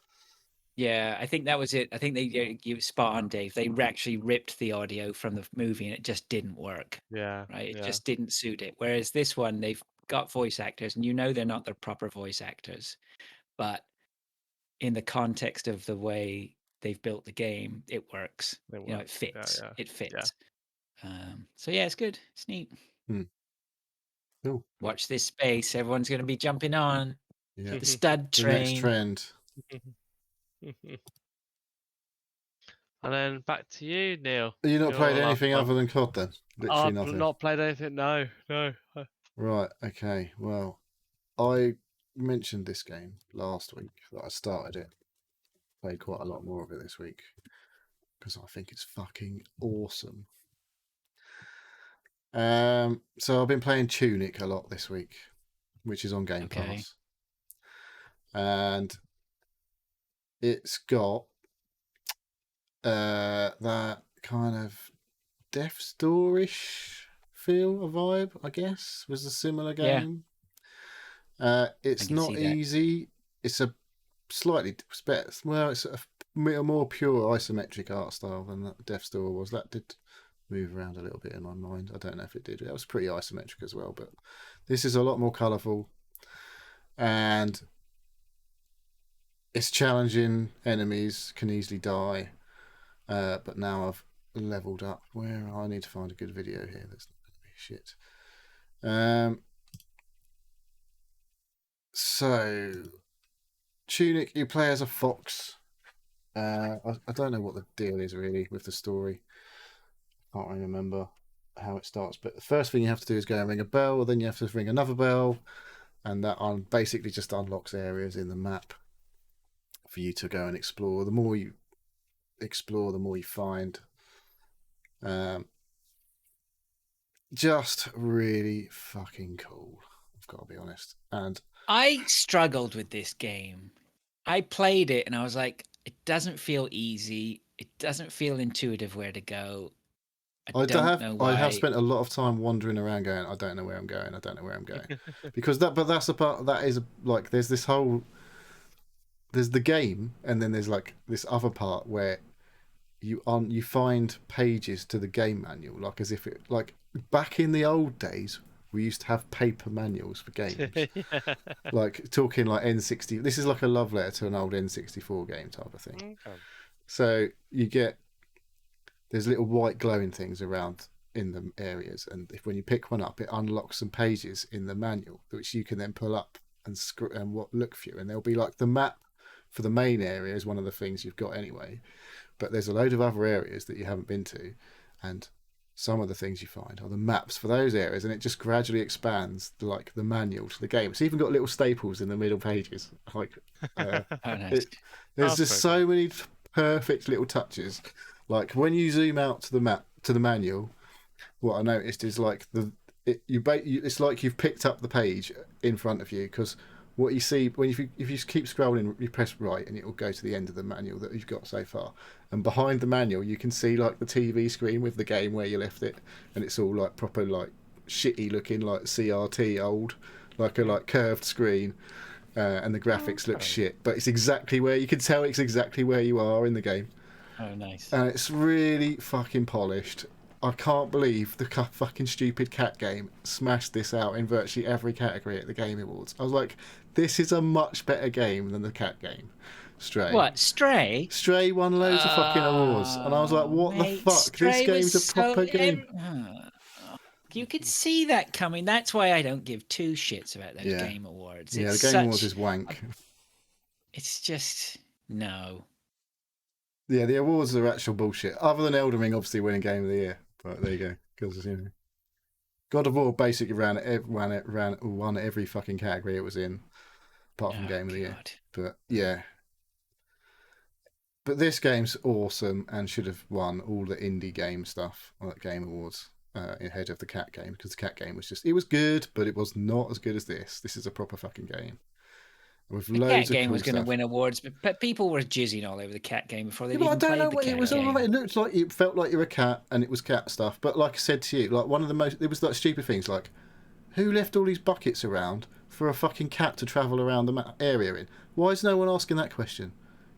S1: Yeah, I think that was it. I think you spot on, Dave. They actually ripped the audio from the movie and it just didn't work.
S3: Yeah,
S1: Right, it
S3: yeah.
S1: just didn't suit it. Whereas this one, they've got voice actors, and they're not their proper voice actors, but in the context of the way they've built the game, it works. It fits.
S3: Yeah.
S1: It fits. So yeah, it's good. It's neat.
S2: Cool.
S1: Watch this space. Everyone's going to be jumping on the stud
S2: The
S1: train.
S2: next trend.
S3: And then back to you, Neil.
S2: Have you not played anything other than COD then? Literally
S3: I've
S2: nothing.
S3: not played anything. No.
S2: Right. Okay. Well, I mentioned this game last week that I started it. Played quite a lot more of it this week because I think it's fucking awesome. So I've been playing Tunic a lot this week, which is on Game Pass, and it's got that kind of Death's Door-ish feel, a vibe, I guess, was a similar game. It's not easy. It's a slightly better. Well, it's a more pure isometric art style than that Death's Door was. That did move around a little bit in my mind. I don't know if it did. That was pretty isometric as well, but this is a lot more colourful and it's challenging. Enemies can easily die, but now I've leveled up. Where I need to find a good video here. That's not going to be shit. So Tunic, you play as a fox. I don't know what the deal is really with the story. I can't really remember how it starts, but the first thing you have to do is go and ring a bell, then you have to ring another bell, and that basically just unlocks areas in the map for you to go and explore. The more you explore, the more you find. Just really fucking cool, I've got to be honest. And
S1: I struggled with this game. I played it and I was like, it doesn't feel easy. It doesn't feel intuitive where to go. I don't know why.
S2: I have spent a lot of time wandering around going, I don't know where I'm going. I don't know where I'm going. Because that's the part that is like, there's the game, and then there's like this other part where you find pages to the game manual, like as if it, like back in the old days, we used to have paper manuals for games. Like talking like N60. This is like a love letter to an old N64 game type of thing. Okay. So there's little white glowing things around in the areas, and when you pick one up, it unlocks some pages in the manual which you can then pull up and look through, and there'll be like the map for the main area is one of the things you've got anyway, but there's a load of other areas that you haven't been to, and some of the things you find are the maps for those areas, and it just gradually expands like the manual to the game. It's even got little staples in the middle pages. Like
S1: nice.
S2: There's just so many perfect little touches. Like when you zoom out to the manual, what I noticed is like it's like you've picked up the page in front of you, because what you see if you keep scrolling, you press right and it will go to the end of the manual that you've got so far, and behind the manual you can see like the TV screen with the game where you left it, and it's all like proper like shitty looking like CRT old, like a like curved screen, and the graphics look shit, but it's exactly where you can tell it's exactly where you are in the game.
S1: Oh, nice.
S2: And it's really fucking polished. I can't believe the fucking stupid cat game smashed this out in virtually every category at the Game Awards. I was like, this is a much better game than the cat game. Stray.
S1: What, Stray?
S2: Stray won loads of fucking awards, and I was like, "What the
S1: Mate,
S2: fuck? This
S1: Stray was
S2: game's a
S1: so
S2: proper game."
S1: you could see that coming. That's why I don't give two shits about those
S2: Yeah.
S1: Game Awards.
S2: Yeah,
S1: It's
S2: the Game Awards
S1: such-
S2: is wank.
S1: It's just no.
S2: Yeah, the awards are actual bullshit. Other than Elden Ring, obviously winning Game of the Year, but there you go. Because God of War basically won every fucking category it was in, apart from Game of the Year.
S1: God.
S2: But yeah. But this game's awesome and should have won all the indie game stuff at Game Awards ahead of the Cat game, because the Cat game was it was good, but it was not as good as this. This is a proper fucking game. With
S1: The
S2: loads
S1: Cat
S2: of
S1: game
S2: cool
S1: was going to
S2: stuff.
S1: win awards, but people were jizzing all over the Cat game before they
S2: Yeah, but I
S1: even
S2: don't
S1: played
S2: know
S1: the
S2: what
S1: Cat
S2: it was
S1: game.
S2: all right. It looked like it felt like you're a cat and it was cat stuff. But like I said to you, like one of the most, it was like stupid things like, who left all these buckets around for a fucking cat to travel around the area in? Why is no one asking that question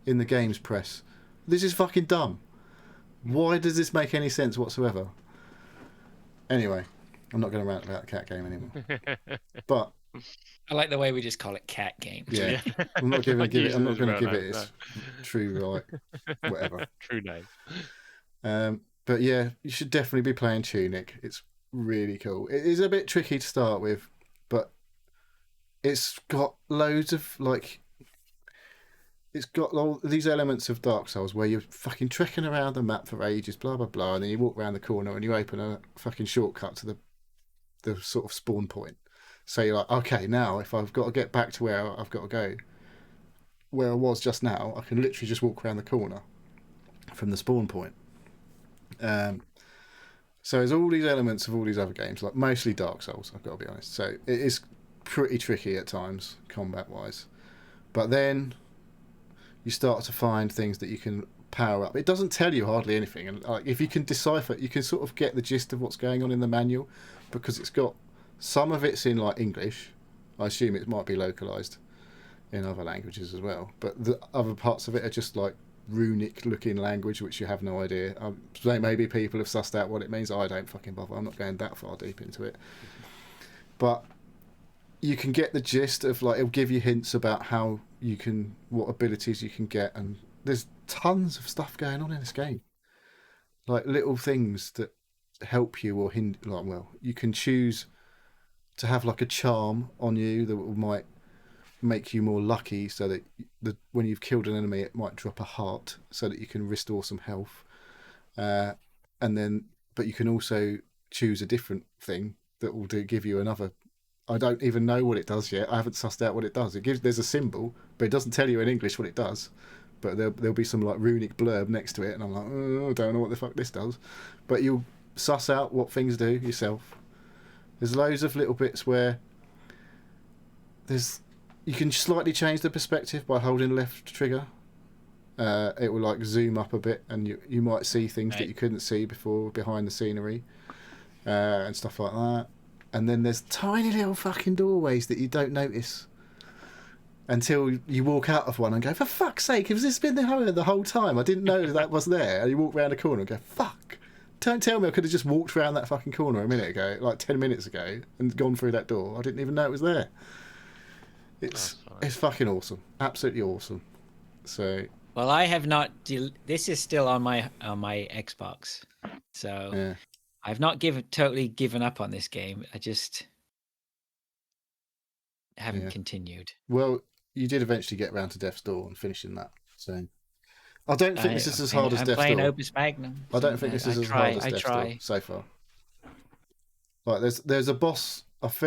S2: in the games press? This is fucking dumb. Why does this make any sense whatsoever? Anyway, I'm not going to rant about the Cat game anymore. But
S1: I like the way we just call it Cat game.
S2: yeah, I'm not going to give it. I'm not going to give it
S3: No.
S2: its true whatever.
S3: True name.
S2: But yeah, you should definitely be playing Tunic. It's really cool. It is a bit tricky to start with, but it's got loads of it's got all these elements of Dark Souls where you're fucking trekking around the map for ages, blah blah blah, and then you walk around the corner and you open a fucking shortcut to the sort of spawn point. So you're like, okay, now if I've got to get back to where I've got to go, where I was just now, I can literally just walk around the corner from the spawn point. So there's all these elements of all these other games, like mostly Dark Souls, I've got to be honest. So it is pretty tricky at times, combat-wise. But then you start to find things that you can power up. It doesn't tell you hardly anything. And if you can decipher, you can sort of get the gist of what's going on in the manual, because it's got some of it's in like English. I assume it might be localized in other languages as well. But the other parts of it are just like runic looking language, which you have no idea. So maybe people have sussed out what it means. I don't fucking bother. I'm not going that far deep into it. But you can get the gist of it'll give you hints about how you can, what abilities you can get, and there's tons of stuff going on in this game. Like little things that help you or hinder. You can choose to have like a charm on you that might make you more lucky, so that when you've killed an enemy, it might drop a heart so that you can restore some health. But you can also choose a different thing that will give you another. I don't even know what it does yet. I haven't sussed out what it does. There's a symbol, but it doesn't tell you in English what it does. But there'll be some like runic blurb next to it, and I'm like, I don't know what the fuck this does. But you'll suss out what things do yourself. There's loads of little bits where you can slightly change the perspective by holding left trigger. It will like zoom up a bit, and you might see things that you couldn't see before behind the scenery, and stuff like that. And then there's tiny little fucking doorways that you don't notice until you walk out of one and go, for fuck's sake, has this been there the whole time? I didn't know that was there. And you walk around a corner and go, fuck. Don't tell me I could have just walked around that fucking corner a minute ago, like 10 minutes ago, and gone through that door. I didn't even know it was there. It's fucking awesome. Absolutely awesome. So...
S1: Well, I have not... This is still on my Xbox. So... Yeah. I've not totally given up on this game. I just haven't continued.
S2: Well, you did eventually get around to Death's Door and finishing that. So I don't think this is as hard as Death's Door. I'm playing
S1: Opus Magnum.
S2: I don't think this is as hard as Death's Door so far. Like there's a boss. I've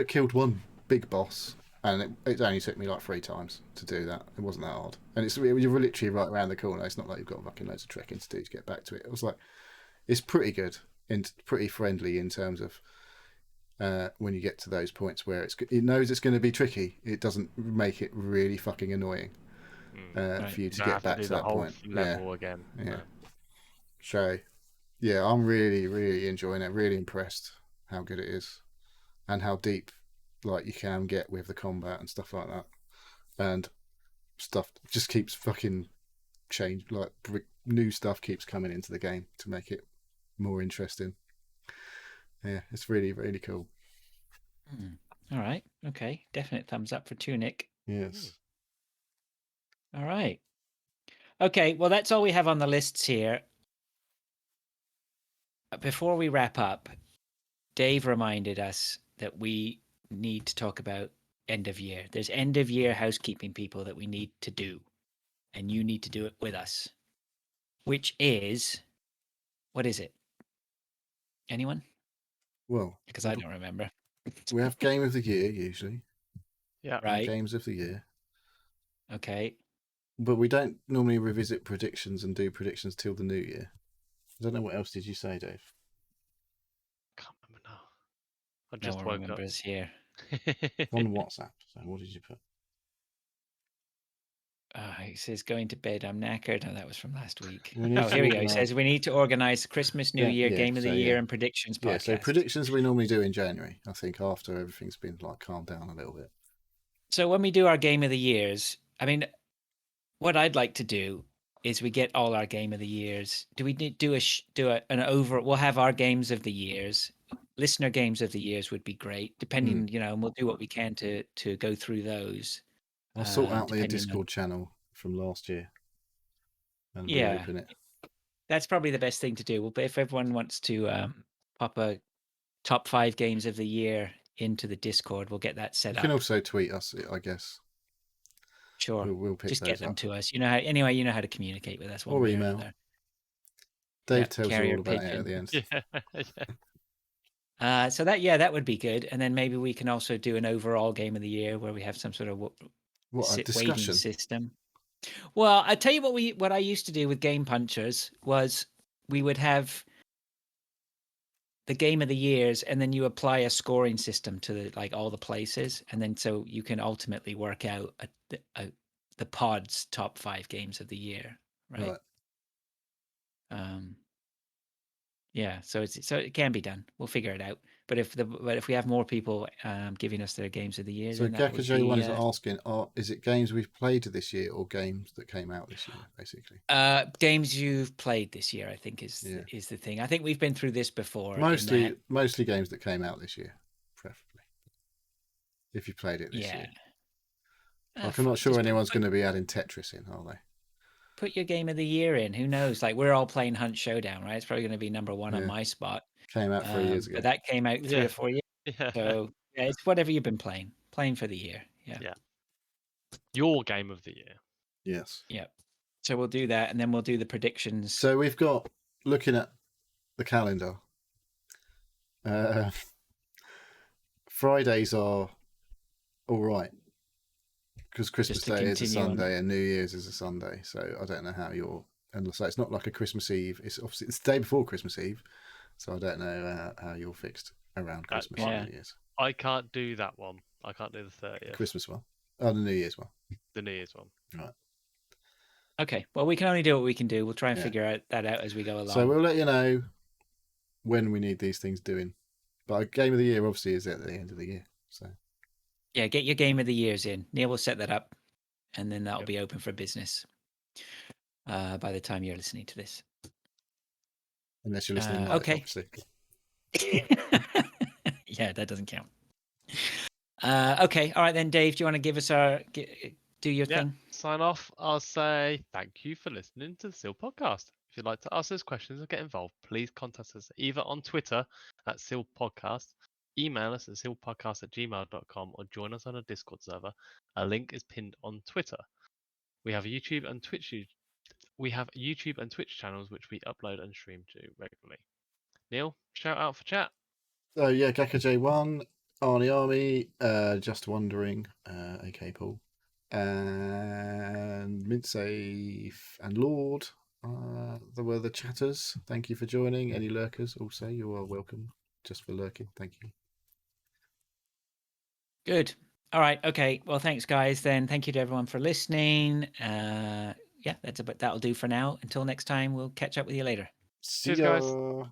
S2: killed one big boss, and it only took me like 3 times to do that. It wasn't that hard, and you're literally right around the corner. It's not like you've got fucking loads of trekking to do to get back to it. It was like, it's pretty good. And pretty friendly in terms of when you get to those points where it knows it's going to be tricky. It doesn't make it really fucking annoying for you to get back to that point.
S3: Level again.
S2: Yeah. No. So, yeah, I'm really, really enjoying it. Really impressed how good it is, and how deep you can get with the combat and stuff like that. And stuff just keeps fucking changing. New stuff keeps coming into the game to make it more interesting. Yeah, it's really, really cool.
S1: All right. Okay. Definite thumbs up for Tunic.
S2: Yes.
S1: All right. Okay, well, that's all we have on the lists here. Before we wrap up, Dave reminded us that we need to talk about end of year. There's end of year housekeeping, people, that we need to do, and you need to do it with us. Which is, what is it? Anyone?
S2: Well,
S1: Because I don't remember.
S2: we have Game of the Year usually.
S3: Yeah.
S1: Right.
S2: Games of the Year.
S1: Okay.
S2: But we don't normally revisit predictions and do predictions till the new year. I don't know, what else did you say, Dave?
S3: Can't remember now. I
S1: No
S3: just
S1: one
S3: woke up.
S1: remembers here.
S2: On WhatsApp. So what did you put?
S1: He says going to bed. I'm knackered. And that was from last week.
S2: We need
S1: Oh,
S2: to
S1: here we go. He
S2: organise-
S1: says we need to organize Christmas, New Year, Game of the Year, and predictions podcast.
S2: Yeah, so predictions we normally do in January, I think, after everything's been like calmed down a little bit.
S1: So when we do our Game of the Years, I mean, what I'd like to do is we get all our Game of the Years. Do we need to do an over? We'll have our games of the years. Listener games of the years would be great, depending, and we'll do what we can to go through those.
S2: I'll sort out the Discord channel from last year and reopen it.
S1: That's probably the best thing to do. Well, if everyone wants to pop a top 5 games of the year into the Discord, we'll get that set up.
S2: You can also tweet us, I guess.
S1: Sure.
S2: We'll pick
S1: just
S2: those
S1: get them
S2: up.
S1: to us. You know how to communicate with us.
S2: Or email. Dave tells you all about it at the
S1: So
S2: end.
S1: that would be good. And then maybe we can also do an overall game of the year where we have some sort of weighting system. Well, I tell you what I used to do with Game Punchers was we would have the game of the years, and then you apply a scoring system to all the places, and then so you can ultimately work out the pod's top 5 games of the year, right? Yeah, so it can be done. We'll figure it out. But if we have more people giving us their games of the year,
S2: so Gakajay1 is asking, is it games we've played this year or games that came out this year, basically?
S1: Games you've played this year, I think is the thing. I think we've been through this before.
S2: Mostly games that came out this year, preferably. If you played it this year. I'm not sure anyone's going to be adding Tetris in, are they?
S1: Put your game of the year in. Who knows? We're all playing Hunt Showdown, right? It's probably going to be number 1 on my spot.
S2: Came out 3 years ago.
S1: But that came out 3 or 4 years.
S3: Yeah.
S1: So it's whatever you've been playing for the year. Yeah.
S3: Your game of the year.
S2: Yes.
S1: Yeah. So we'll do that, and then we'll do the predictions.
S2: So we've got, looking at the calendar, Fridays are all right because Christmas Day is a Sunday and New Year's is a Sunday. So I don't know how so it's not like a Christmas Eve. It's obviously it's the day before Christmas Eve. So I don't know how you're fixed around Christmas and New Year's.
S3: I can't do that one. I can't do the 30th.
S2: Christmas one. Oh, the New Year's one.
S3: The New Year's one.
S2: Right.
S1: Okay. Well, we can only do what we can do. We'll try and figure that out as we go along.
S2: So we'll let you know when we need these things doing. But a game of the year obviously is at the end of the year. So
S1: yeah, get your game of the years in. Neil will set that up, and then that'll be open for business by the time you're listening to this.
S2: Unless you're listening live, obviously.
S1: Yeah, that doesn't count. Okay, all right then, Dave. Do you want to give us do your thing?
S3: Sign off. I'll say thank you for listening to the Seal Podcast. If you'd like to ask us questions or get involved, please contact us either on Twitter at Seal Podcast, email us at sealpodcast@gmail.com, or join us on a Discord server. A link is pinned on Twitter. We have YouTube and Twitch channels which we upload and stream to regularly. Neil, shout out for chat.
S2: So yeah, Gakajay1, Arnie Army, Just Wondering, AK Paul, and Mintsafe and Lord. There were the chatters. Thank you for joining. Any lurkers also, you are welcome. Just for lurking, thank you.
S1: Good. All right. Okay. Well, thanks, guys. Then thank you to everyone for listening. That'll do for now. Until next time, we'll catch up with you later.
S2: See
S3: ya.
S2: guys.